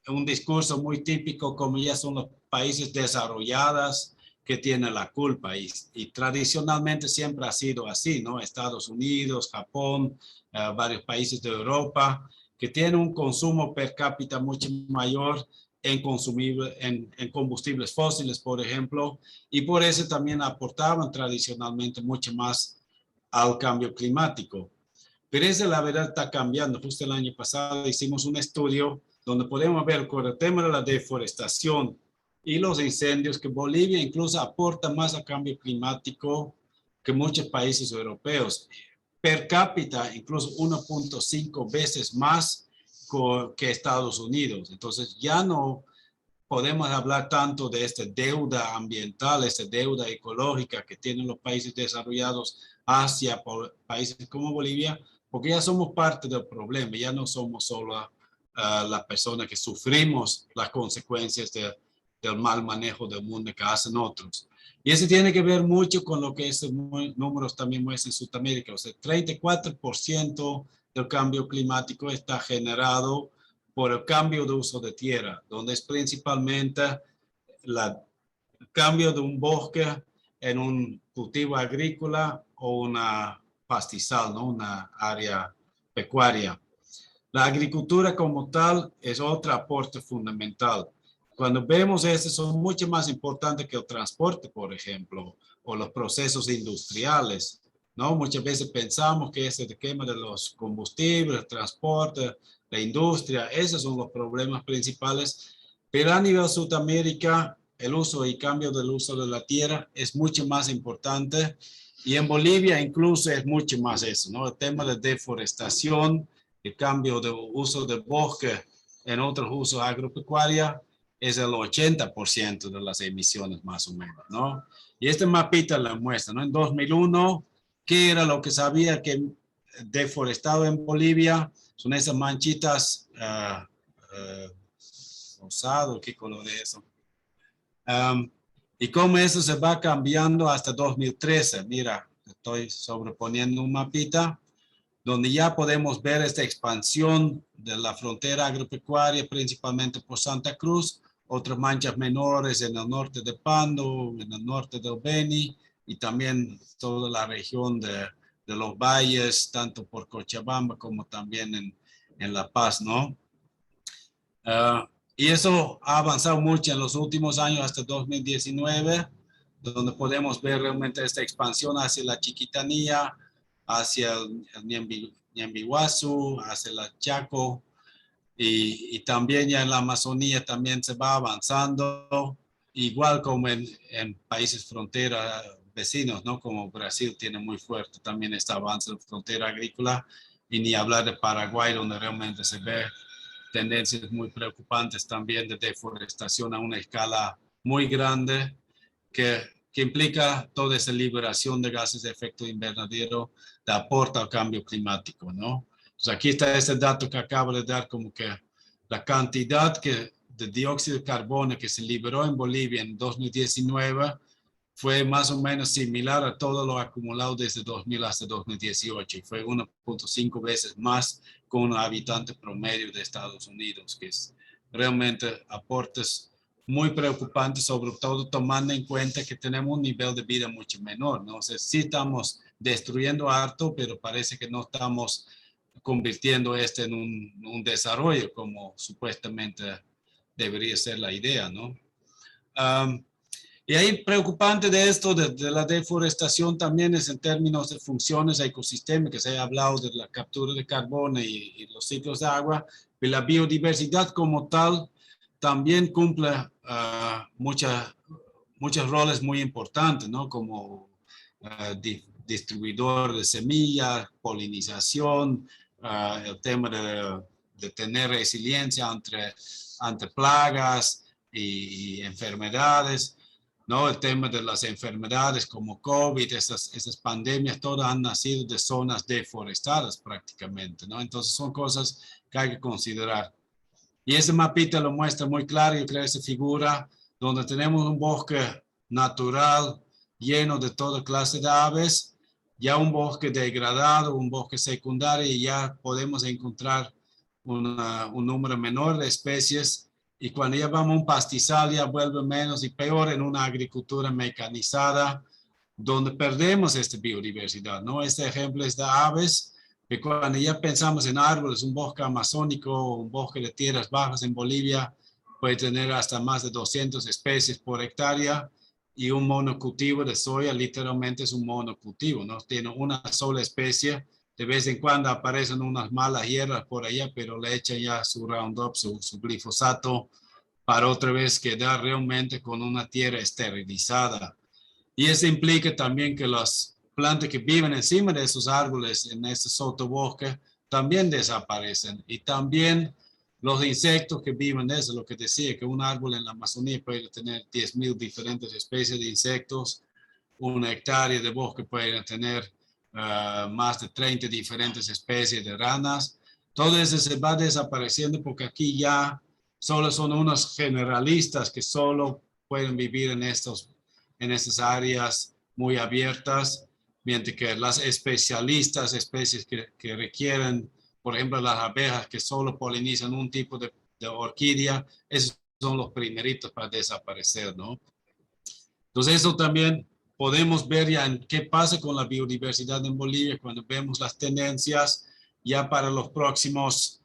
un discurso muy típico, como ya son los países desarrollados que tiene la culpa y tradicionalmente siempre ha sido así, ¿no? Estados Unidos, Japón, varios países de Europa, que tienen un consumo per cápita mucho mayor en combustibles fósiles, por ejemplo, y por eso también aportaban tradicionalmente mucho más al cambio climático. Pero esa la verdad está cambiando. Justo el año pasado hicimos un estudio donde podemos ver con el tema de la deforestación y los incendios que Bolivia incluso aporta más al cambio climático que muchos países europeos. Per cápita, incluso 1.5 veces más que Estados Unidos. Entonces ya no podemos hablar tanto de esta deuda ambiental, esta deuda ecológica que tienen los países desarrollados hacia países como Bolivia, porque ya somos parte del problema, ya no somos solo las personas que sufrimos las consecuencias del mal manejo del mundo que hacen otros. Y eso tiene que ver mucho con lo que estos números también muestran en Sudamérica. O sea, 34% del cambio climático está generado por el cambio de uso de tierra, donde es principalmente el cambio de un bosque en un cultivo agrícola o una pastizal, ¿no? Una área pecuaria. La agricultura como tal es otro aporte fundamental. Cuando vemos eso, son mucho más importantes que el transporte, por ejemplo, o los procesos industriales, ¿no? Muchas veces pensamos que ese tema de los combustibles, el transporte, la industria, esos son los problemas principales, pero a nivel Sudamérica, el uso y cambio del uso de la tierra es mucho más importante y en Bolivia incluso es mucho más eso, ¿no? El tema de deforestación, el cambio de uso de bosque en otros usos agropecuarios es el 80% de las emisiones más o menos, ¿no? Y este mapita la muestra, ¿no? En 2001, ¿qué era lo que sabía que deforestado en Bolivia? Son esas manchitas rosado, ¿qué color es eso? Y cómo eso se va cambiando hasta 2013. Mira, estoy sobreponiendo un mapita donde ya podemos ver esta expansión de la frontera agropecuaria, principalmente por Santa Cruz, otras manchas menores en el norte de Pando, en el norte del Beni, y también toda la región de los valles, tanto por Cochabamba como también en La Paz, ¿no? Y eso ha avanzado mucho en los últimos años hasta 2019, donde podemos ver realmente esta expansión hacia la Chiquitanía, hacia el Ñambiguazú, hacia la Chaco, y también ya en la Amazonía también se va avanzando, igual como en países frontera vecinos, ¿no? Como Brasil tiene muy fuerte también este avance en frontera agrícola, y ni hablar de Paraguay, donde realmente se ve tendencias muy preocupantes también de deforestación a una escala muy grande que, que implica toda esa liberación de gases de efecto invernadero de aporte al cambio climático, ¿no? Entonces aquí está ese dato que acabo de dar, como que la cantidad de dióxido de carbono que se liberó en Bolivia en 2019 fue más o menos similar a todo lo acumulado desde 2000 hasta 2018 y fue 1.5 veces más con un habitante promedio de Estados Unidos, que es realmente aportes muy preocupantes, sobre todo tomando en cuenta que tenemos un nivel de vida mucho menor, ¿no? O sea, sí estamos destruyendo harto, pero parece que no estamos convirtiendo este en un desarrollo como supuestamente debería ser la idea, ¿no? Y ahí preocupante de esto, de la deforestación también es en términos de funciones ecosistémicas. He hablado de la captura de carbono y los ciclos de agua, y la biodiversidad como tal también cumple muchos roles muy importantes, ¿no? Como distribuidor de semillas, polinización, el tema de tener resiliencia ante plagas y enfermedades, ¿no? El tema de las enfermedades como COVID, esas pandemias, todas han nacido de zonas deforestadas prácticamente, ¿no? Entonces son cosas que hay que considerar. Y ese mapita lo muestra muy claro, yo creo, esa figura donde tenemos un bosque natural lleno de toda clase de aves, ya un bosque degradado, un bosque secundario, y ya podemos encontrar un número menor de especies y cuando ya vamos a un pastizal ya vuelve menos y peor en una agricultura mecanizada, donde perdemos esta biodiversidad, ¿no? Este ejemplo es de aves, que cuando ya pensamos en árboles, un bosque amazónico, un bosque de tierras bajas en Bolivia, puede tener hasta más de 200 especies por hectárea, y un monocultivo de soya literalmente es un monocultivo, ¿no? Tiene una sola especie, de vez en cuando aparecen unas malas hierbas por allá, pero le echan ya su Roundup, su glifosato, para otra vez quedar realmente con una tierra esterilizada. Y eso implica también que las plantas que viven encima de esos árboles en este sotobosque también desaparecen. Y también los insectos que viven de eso, lo que decía, que un árbol en la Amazonía puede tener 10.000 diferentes especies de insectos, una hectárea de bosque puede tener más de 30 diferentes especies de ranas. Todo eso se va desapareciendo porque aquí ya solo son unos generalistas que solo pueden vivir en estas áreas muy abiertas, mientras que las especialistas, especies que requieren, por ejemplo, las abejas que solo polinizan un tipo de orquídea, esos son los primeritos para desaparecer, ¿no? Entonces, eso también podemos ver ya en qué pasa con la biodiversidad en Bolivia cuando vemos las tendencias ya para los próximos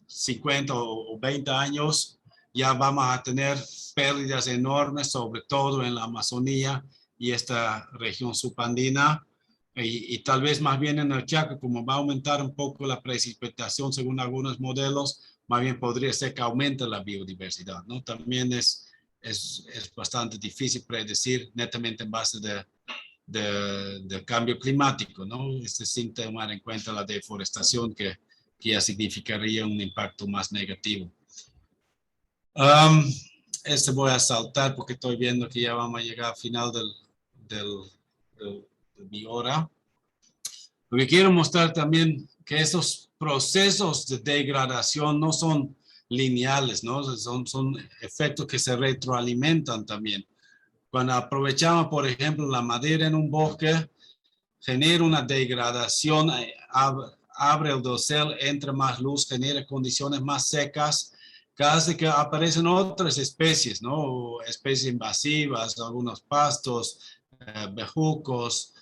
50 o 20 años. Ya vamos a tener pérdidas enormes, sobre todo en la Amazonía y esta región subandina. Y tal vez más bien en el Chaco, como va a aumentar un poco la precipitación según algunos modelos, más bien podría ser que aumente la biodiversidad, ¿no? También es bastante difícil predecir netamente en base del cambio climático, ¿no? Sin tomar en cuenta la deforestación que ya significaría un impacto más negativo. Voy a saltar porque estoy viendo que ya vamos a llegar al final de mi hora. Lo que quiero mostrar también que esos procesos de degradación no son lineales, ¿no? Son efectos que se retroalimentan también. Cuando aprovechamos, por ejemplo, la madera en un bosque, genera una degradación, abre el dosel, entra más luz, genera condiciones más secas, que hace que aparecen otras especies, ¿no? Especies invasivas, algunos pastos, bejucos,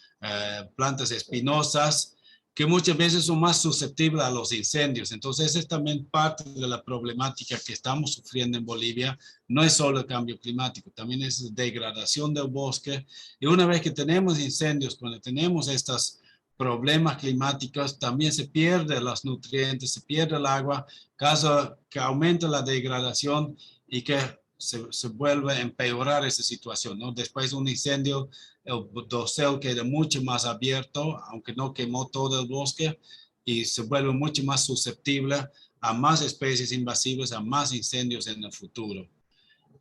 plantas espinosas, que muchas veces son más susceptibles a los incendios. Entonces, esa es también parte de la problemática que estamos sufriendo en Bolivia. No es solo el cambio climático, también es degradación del bosque. Y una vez que tenemos incendios, cuando tenemos estos problemas climáticos, también se pierden los nutrientes, se pierde el agua, caso que aumenta la degradación y que se vuelve a empeorar esa situación, ¿no? Después de un incendio, el dosel queda mucho más abierto, aunque no quemó todo el bosque, y se vuelve mucho más susceptible a más especies invasivas, a más incendios en el futuro.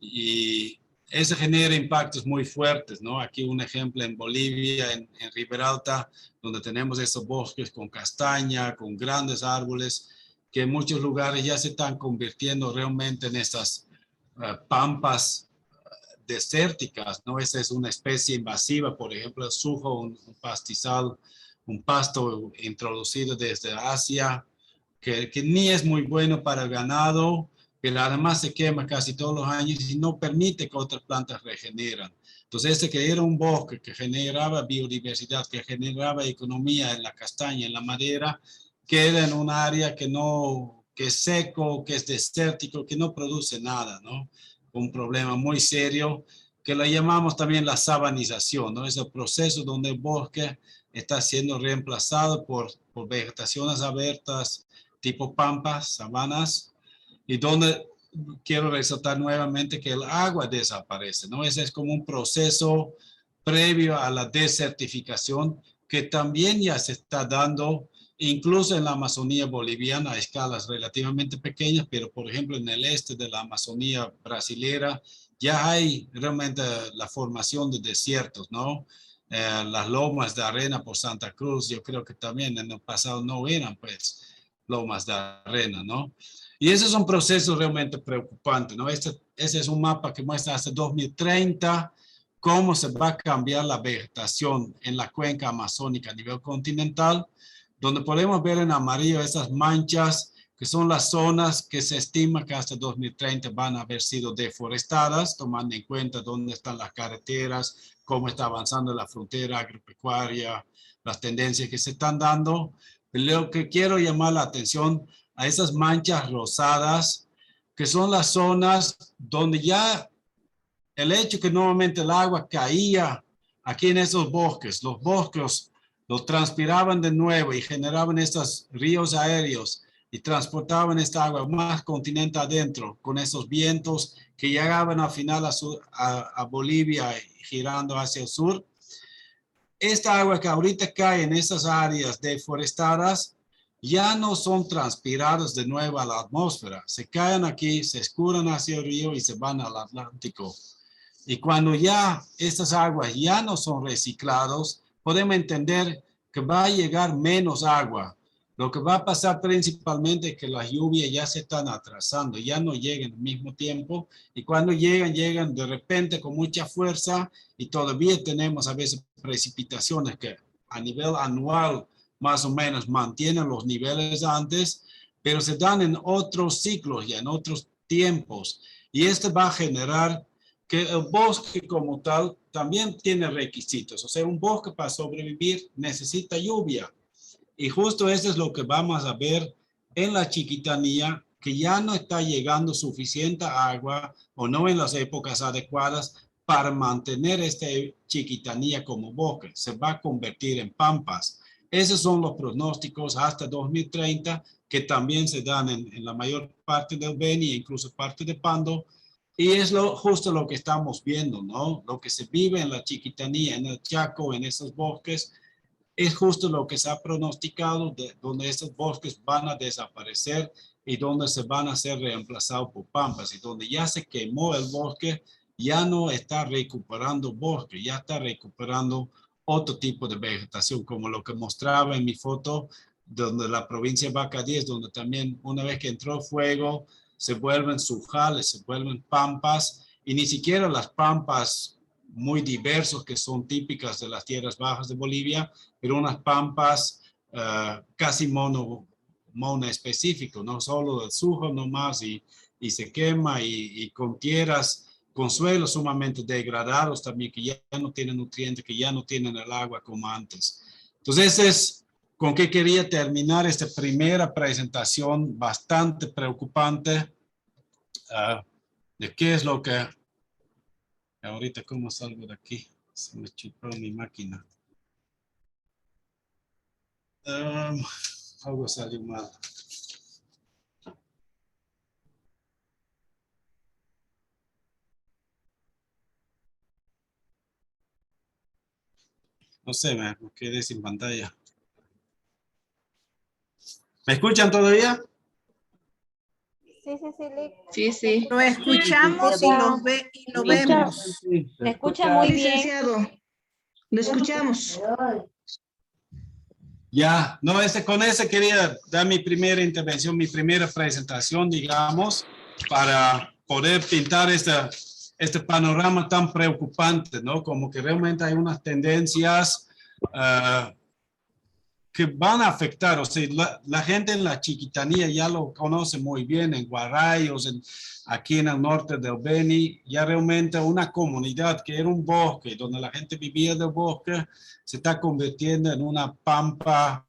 Y eso genera impactos muy fuertes, ¿no? Aquí un ejemplo en Bolivia, en Ribera Alta, donde tenemos esos bosques con castaña, con grandes árboles, que en muchos lugares ya se están convirtiendo realmente en estas pampas desérticas, ¿no? Esa es una especie invasiva, por ejemplo, el sujo, un pastizal, un pasto introducido desde Asia, que ni es muy bueno para el ganado, pero además se quema casi todos los años y no permite que otras plantas regeneren. Entonces, este que era un bosque que generaba biodiversidad, que generaba economía en la castaña, en la madera, queda en un área que es seco, que es desértico, que no produce nada, ¿no? Un problema muy serio que lo llamamos también la sabanización, ¿no? Es el proceso donde el bosque está siendo reemplazado por vegetaciones abiertas tipo pampas, sabanas, y donde quiero resaltar nuevamente que el agua desaparece, ¿no? Ese es como un proceso previo a la desertificación que también ya se está dando incluso en la Amazonía boliviana a escalas relativamente pequeñas, pero por ejemplo en el este de la Amazonía brasilera ya hay realmente la formación de desiertos, ¿no? Las lomas de arena por Santa Cruz, yo creo que también en el pasado no eran pues lomas de arena, ¿no? Y ese es un proceso realmente preocupante, ¿no? Ese es un mapa que muestra hasta 2030 cómo se va a cambiar la vegetación en la cuenca amazónica a nivel continental, donde podemos ver en amarillo esas manchas que son las zonas que se estima que hasta 2030 van a haber sido deforestadas, tomando en cuenta dónde están las carreteras, cómo está avanzando la frontera agropecuaria, las tendencias que se están dando. Lo que quiero llamar la atención a esas manchas rosadas, que son las zonas donde ya el hecho que normalmente el agua caía aquí en esos bosques, los bosques los transpiraban de nuevo y generaban estos ríos aéreos y transportaban esta agua más continente adentro con esos vientos que llegaban al final a Bolivia girando hacia el sur. Esta agua que ahorita cae en esas áreas deforestadas ya no son transpiradas de nuevo a la atmósfera. Se caen aquí, se escurren hacia el río y se van al Atlántico. Y cuando ya estas aguas ya no son recicladas, podemos entender que va a llegar menos agua. Lo que va a pasar principalmente es que las lluvias ya se están atrasando, ya no llegan al mismo tiempo, y cuando llegan de repente con mucha fuerza, y todavía tenemos a veces precipitaciones que a nivel anual más o menos mantienen los niveles antes, pero se dan en otros ciclos y en otros tiempos, y esto va a generar que el bosque como tal también tiene requisitos. O sea, un bosque para sobrevivir necesita lluvia. Y justo eso es lo que vamos a ver en la Chiquitanía, que ya no está llegando suficiente agua o no en las épocas adecuadas para mantener esta Chiquitanía como bosque. Se va a convertir en pampas. Esos son los pronósticos hasta 2030 que también se dan en la mayor parte del Beni e incluso parte de Pando. Y es justo lo que estamos viendo, ¿no? Lo que se vive en la Chiquitanía, en el Chaco, en esos bosques, es justo lo que se ha pronosticado, donde estos bosques van a desaparecer y donde se van a ser reemplazados por pampas, y donde ya se quemó el bosque, ya no está recuperando bosque, ya está recuperando otro tipo de vegetación, como lo que mostraba en mi foto, donde la provincia de Bacadíes, donde también una vez que entró fuego, se vuelven sujales, se vuelven pampas, y ni siquiera las pampas muy diversos que son típicas de las tierras bajas de Bolivia, pero unas pampas casi mono específico, no solo el sujo nomás, y se quema, y con tierras, con suelos sumamente degradados también, que ya no tienen nutrientes, que ya no tienen el agua como antes. Entonces, ese es con qué quería terminar esta primera presentación bastante preocupante de qué es lo que... Ahorita, ¿cómo salgo de aquí? Se me chupó mi máquina. Algo salió mal. No sé, me quedé sin pantalla. ¿Me escuchan todavía? Sí, Lick. Sí, sí. Lo escuchamos y lo vemos. Se escucha muy bien. Licenciado, lo escuchamos. Ya, no, con ese quería dar mi primera intervención, mi primera presentación, digamos, para poder pintar este panorama tan preocupante, ¿no? Como que realmente hay unas tendencias que van a afectar, o sea, la gente en la Chiquitanía ya lo conoce muy bien, en Guarayos, aquí en el norte del Beni, ya realmente una comunidad que era un bosque, donde la gente vivía del bosque, se está convirtiendo en una pampa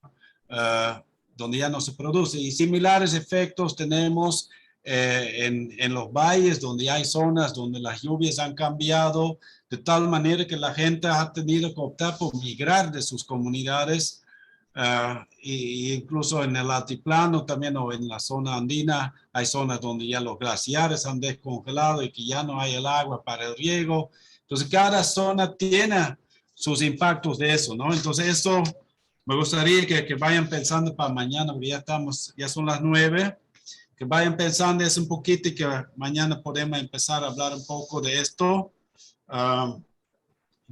donde ya no se produce. Y similares efectos tenemos en los valles, donde hay zonas donde las lluvias han cambiado, de tal manera que la gente ha tenido que optar por migrar de sus comunidades. Incluso en el altiplano también, o en la zona andina, hay zonas donde ya los glaciares han descongelado y que ya no hay el agua para el riego. Entonces, cada zona tiene sus impactos de eso, ¿no? Entonces, eso me gustaría que vayan pensando para mañana, porque ya son las 9, que vayan pensando eso un poquito y que mañana podemos empezar a hablar un poco de esto.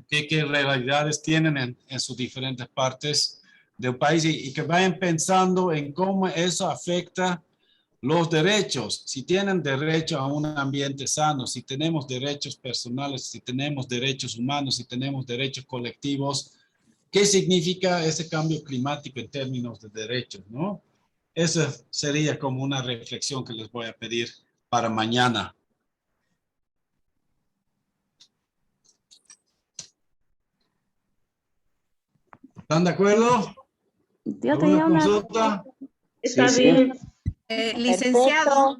¿Qué realidades tienen en sus diferentes partes del país, y que vayan pensando en cómo eso afecta los derechos? Si tienen derecho a un ambiente sano, si tenemos derechos personales, si tenemos derechos humanos, si tenemos derechos colectivos, ¿qué significa ese cambio climático en términos de derechos, no? esa sería como una reflexión que les voy a pedir para mañana. ¿Están de acuerdo? Yo ¿Alguna tenía una... consulta? Está Sí, sí. bien. Licenciado,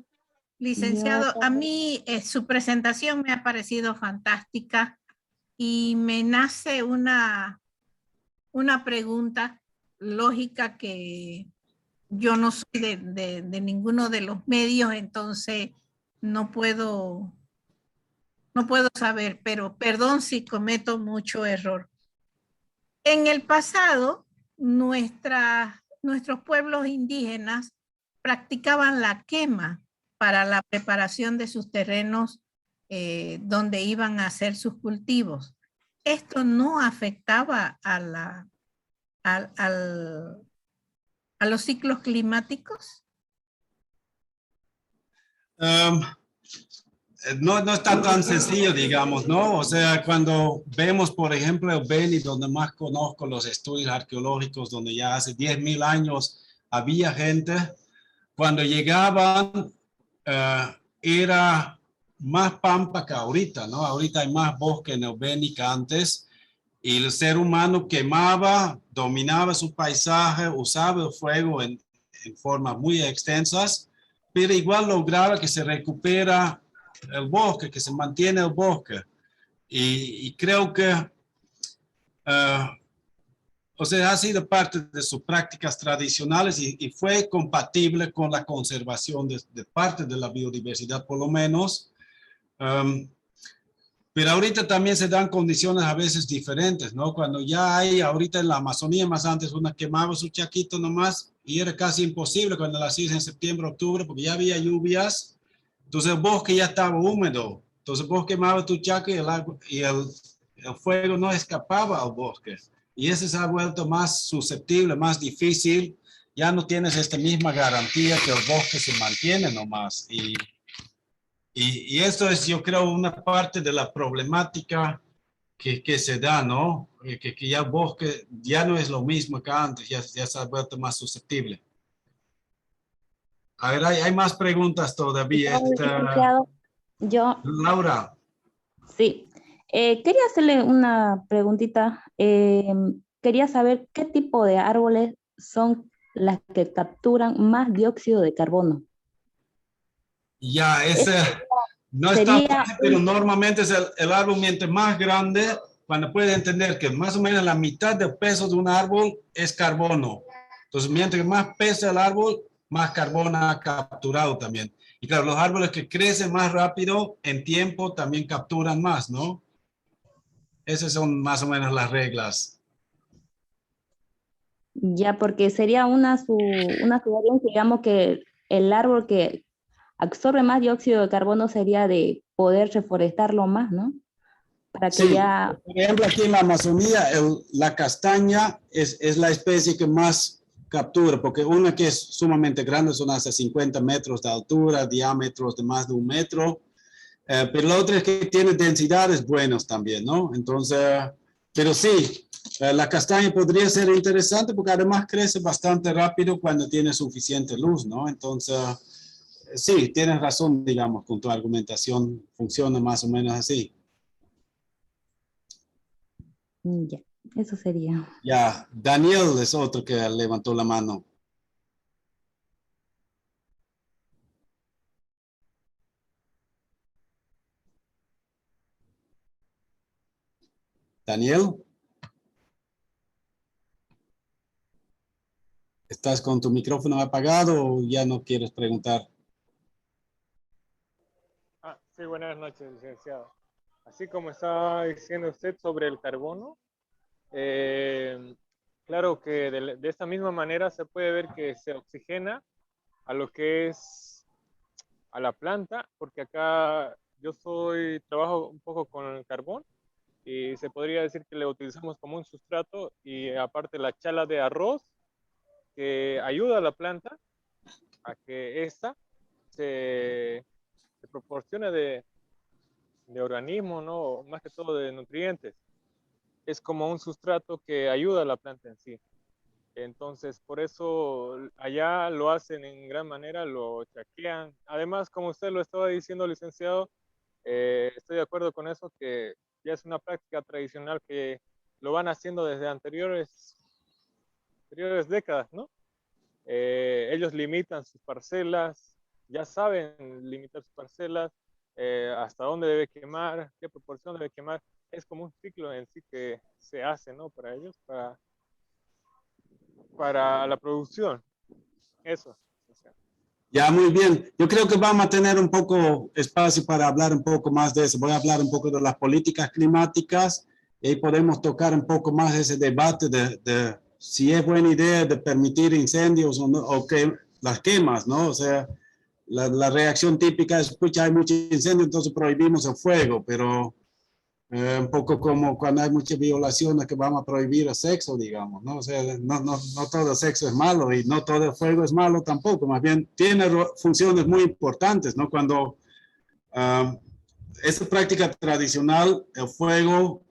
Yo a mí su presentación me ha parecido fantástica y me nace una pregunta lógica que yo no soy de ninguno de los medios, entonces no puedo, no puedo saber, pero perdón si cometo mucho error. En el pasado, nuestros pueblos indígenas practicaban la quema para la preparación de sus terrenos donde iban a hacer sus cultivos. Esto no afectaba al- al- a los ciclos climáticos. Um, no está tan sencillo, digamos, ¿no? O sea, cuando vemos, por ejemplo, el Beni, donde más conozco los estudios arqueológicos, donde ya hace 10.000 años había gente, cuando llegaban era más pampa que ahorita, ¿no? Ahorita hay más bosque en el Beni que antes, y el ser humano quemaba, dominaba su paisaje, usaba el fuego en formas muy extensas, pero igual lograba que se recupera el bosque, que se mantiene el bosque. Y creo que, o sea, ha sido parte de sus prácticas tradicionales y fue compatible con la conservación de parte de la biodiversidad, por lo menos. Pero ahorita también se dan condiciones a veces diferentes, ¿no? Cuando ya hay ahorita en la Amazonía, más antes una quemaba su chaquito nomás y era casi imposible cuando la hacías en septiembre, octubre, porque ya había lluvias. Entonces el bosque ya estaba húmedo. Entonces vos quemabas tu chaco y el fuego no escapaba al bosque. Y ese se ha vuelto más susceptible, más difícil. Ya no tienes esta misma garantía que el bosque se mantiene nomás. Y esto es, yo creo, una parte de la problemática que se da, ¿no? Que ya el bosque ya no es lo mismo que antes, ya se ha vuelto más susceptible. A ver, hay más preguntas todavía. licenciado, yo Laura. sí. Quería hacerle una preguntita. Quería saber qué tipo de árboles son las que capturan más dióxido de carbono. Ya, ese Este no está sería, fácil, pero normalmente es el árbol mientras más grande, cuando puedes entender que más o menos la mitad del peso de un árbol es carbono. Entonces, mientras más pesa el árbol, más carbono ha capturado también. Y claro, los árboles que crecen más rápido en tiempo también capturan más, ¿no? Esas son más o menos las reglas. ya porque sería una sugerencia, digamos que el árbol que absorbe más dióxido de carbono sería de poder reforestarlo más, ¿no? Para que Sí, ya, por ejemplo, aquí en la Amazonía, la castaña es la especie que más captura, porque una que es sumamente grande, son hasta 50 metros de altura, diámetros de más de 1 metro, pero la otra es que tiene densidades buenas también, ¿no? Entonces, pero sí, la castaña podría ser interesante porque además crece bastante rápido cuando tiene suficiente luz, ¿no? Entonces, sí, tienes razón, digamos, con tu argumentación, funciona más o menos así. ya, eso sería. Ya, Daniel es otro que levantó la mano. Daniel, ¿estás con tu micrófono apagado o ya no quieres preguntar? Sí, buenas noches, licenciado. Así como estaba diciendo usted sobre el carbono, eh, claro que de esta misma manera se puede ver que se oxigena a lo que es a la planta, porque acá trabajo un poco con el carbón y se podría decir que le utilizamos como un sustrato y aparte la chala de arroz que ayuda a la planta a que ésta se proporcione de organismos, ¿no? Más que todo de nutrientes. Es como un sustrato que ayuda a la planta en sí. Entonces, por eso allá lo hacen en gran manera, lo chaquean. Además, como usted lo estaba diciendo, licenciado, estoy de acuerdo con eso, que ya es una práctica tradicional que lo van haciendo desde anteriores décadas, ¿no? Ellos limitan sus parcelas, ya saben limitar sus parcelas, hasta dónde debe quemar, qué proporción debe quemar. Es como un ciclo en sí que se hace, ¿no? Para ellos, para la producción. Eso. Ya, muy bien. Yo creo que vamos a tener un poco espacio para hablar un poco más de eso. Voy a hablar un poco de las políticas climáticas y ahí podemos tocar un poco más ese debate de si es buena idea de permitir incendios o, no, o que las quemas, ¿no? O sea, la reacción típica es, pucha, hay mucho incendio, entonces prohibimos el fuego, pero un poco como cuando hay muchas violaciones que vamos a prohibir el sexo, digamos, ¿no? O sea, no todo el sexo es malo y no todo el fuego es malo tampoco, más bien tiene funciones muy importantes, ¿no? Cuando esta práctica tradicional, el fuego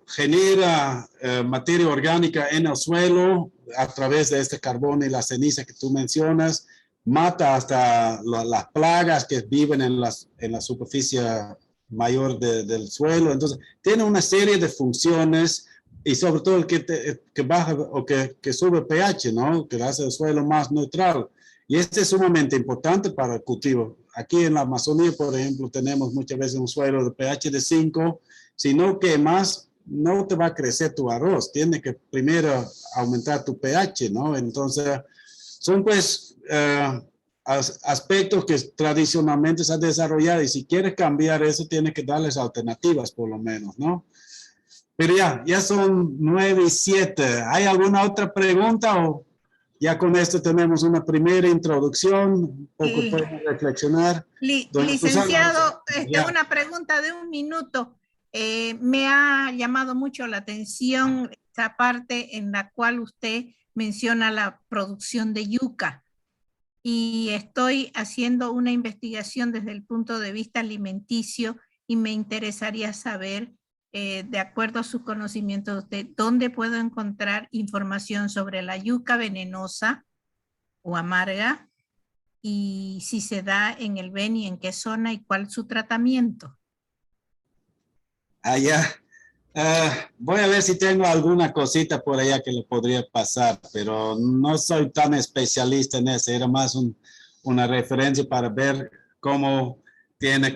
genera materia orgánica en el suelo a través de este carbón y la ceniza que tú mencionas, mata hasta las plagas que viven en la superficie mayor del suelo. Entonces, tiene una serie de funciones y sobre todo el que baja o que sube pH, ¿no? Que hace el suelo más neutral. Y este es sumamente importante para el cultivo. Aquí en la Amazonía, por ejemplo, tenemos muchas veces un suelo de pH de 5. Si no quemas, no te va a crecer tu arroz. Tiene que primero aumentar tu pH, ¿no? Entonces, son pues aspectos que tradicionalmente se han desarrollado y si quieres cambiar eso, tienes que darles alternativas por lo menos, ¿no? Pero ya son 9:07. ¿Hay alguna otra pregunta o ya con esto tenemos una primera introducción? Un poco podemos reflexionar. Licenciado, Ya. una pregunta de un minuto. Me ha llamado mucho la atención esa parte en la cual usted menciona la producción de yuca. Y estoy haciendo una investigación desde el punto de vista alimenticio y me interesaría saber, de acuerdo a sus conocimientos, de dónde puedo encontrar información sobre la yuca venenosa o amarga y si se da en el Beni, en qué zona y cuál su tratamiento. Ya. Voy a ver si tengo alguna cosita por allá que le podría pasar, pero no soy tan especialista en eso. Era más una referencia para ver cómo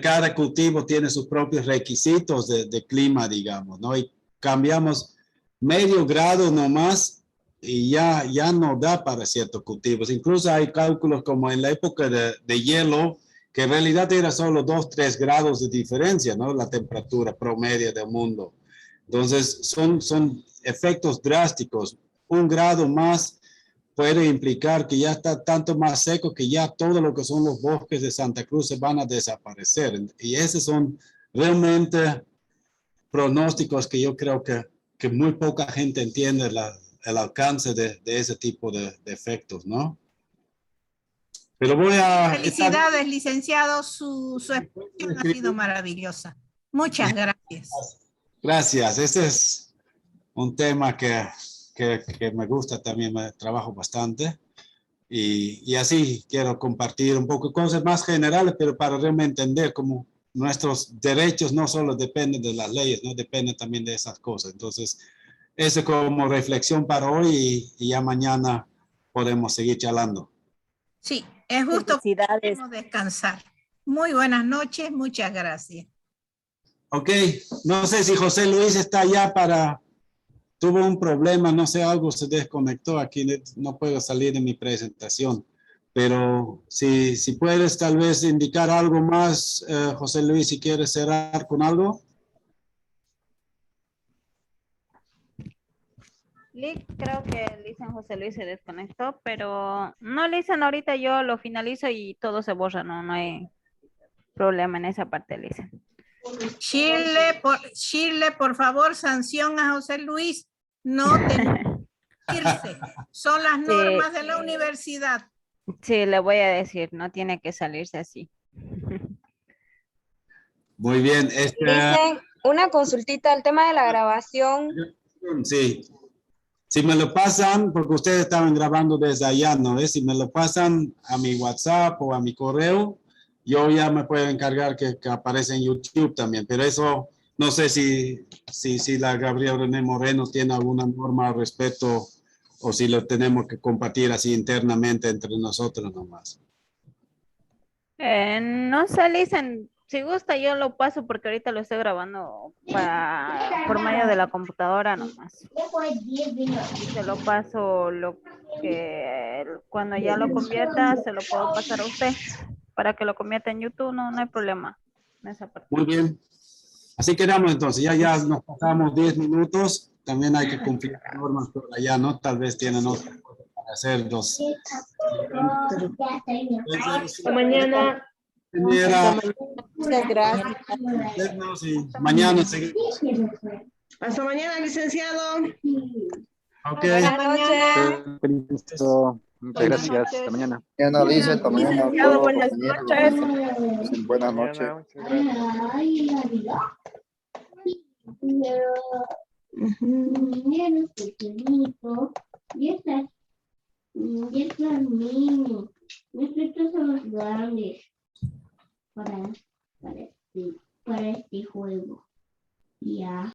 cada cultivo tiene sus propios requisitos de clima, digamos, ¿no? Y cambiamos medio grado nomás y ya no da para ciertos cultivos. Incluso hay cálculos como en la época de hielo, que en realidad era solo 2-3 grados de diferencia, ¿no? La temperatura promedio del mundo. Entonces, son efectos drásticos. 1 grado más puede implicar que ya está tanto más seco que ya todo lo que son los bosques de Santa Cruz se van a desaparecer. Y esos son realmente pronósticos que yo creo que muy poca gente entiende el alcance de ese tipo de efectos, ¿no? Pero voy a... Felicidades, licenciado. Su exposición ha sido maravillosa. Muchas gracias. Gracias. Este es un tema que me gusta también, me trabajo bastante. Y así quiero compartir un poco cosas más generales, pero para realmente entender cómo nuestros derechos no solo dependen de las leyes, no dependen también de esas cosas. Entonces, eso como reflexión para hoy y ya mañana podemos seguir charlando. Sí, es justo que podemos descansar. Muy buenas noches, muchas gracias. Ok, no sé si José Luis está allá tuvo un problema, no sé, algo se desconectó aquí, no puedo salir de mi presentación, pero si puedes tal vez indicar algo más, José Luis, si quieres cerrar con algo. Creo que el Listen José Luis se desconectó, pero no, Listen, ahorita yo lo finalizo y todo se borra, no hay problema en esa parte, Listen. Shirley, por favor, sanción a José Luis. No tenemos que irse. Son las normas de la universidad. Sí, le voy a decir, no tiene que salirse así. Muy bien. Dicen una consultita al tema de la grabación. Sí. Si me lo pasan, porque ustedes estaban grabando desde allá, ¿no? Si me lo pasan a mi WhatsApp o a mi correo, yo ya me puedo encargar que aparece en YouTube también. Pero eso, no sé si la Gabriela René Moreno tiene alguna norma al respecto o si lo tenemos que compartir así internamente entre nosotros nomás. No sé, Listen, si gusta yo lo paso porque ahorita lo estoy grabando por medio de la computadora nomás. Y se lo paso cuando ya lo convierta, se lo puedo pasar a usted para que lo convierta en YouTube, no hay problema en esa parte. Muy bien. Así quedamos entonces. Ya nos pasamos 10 minutos. También hay que cumplir normas por allá, ¿no? Tal vez tienen otras cosas para hacer dos. Hasta mañana. Muchas gracias. Y mañana seguimos. Hasta mañana, licenciado. Ok. Buenas noches. Listo. Muchas gracias. Hasta mañana. Mañana, Lisa, hasta mañana. Licenciado, Todos, buenas compañeros. noches. Buenas noches. Muchas gracias. Mira, pequeñito. Y estas niños. Estos son los grandes para este juego. Ya.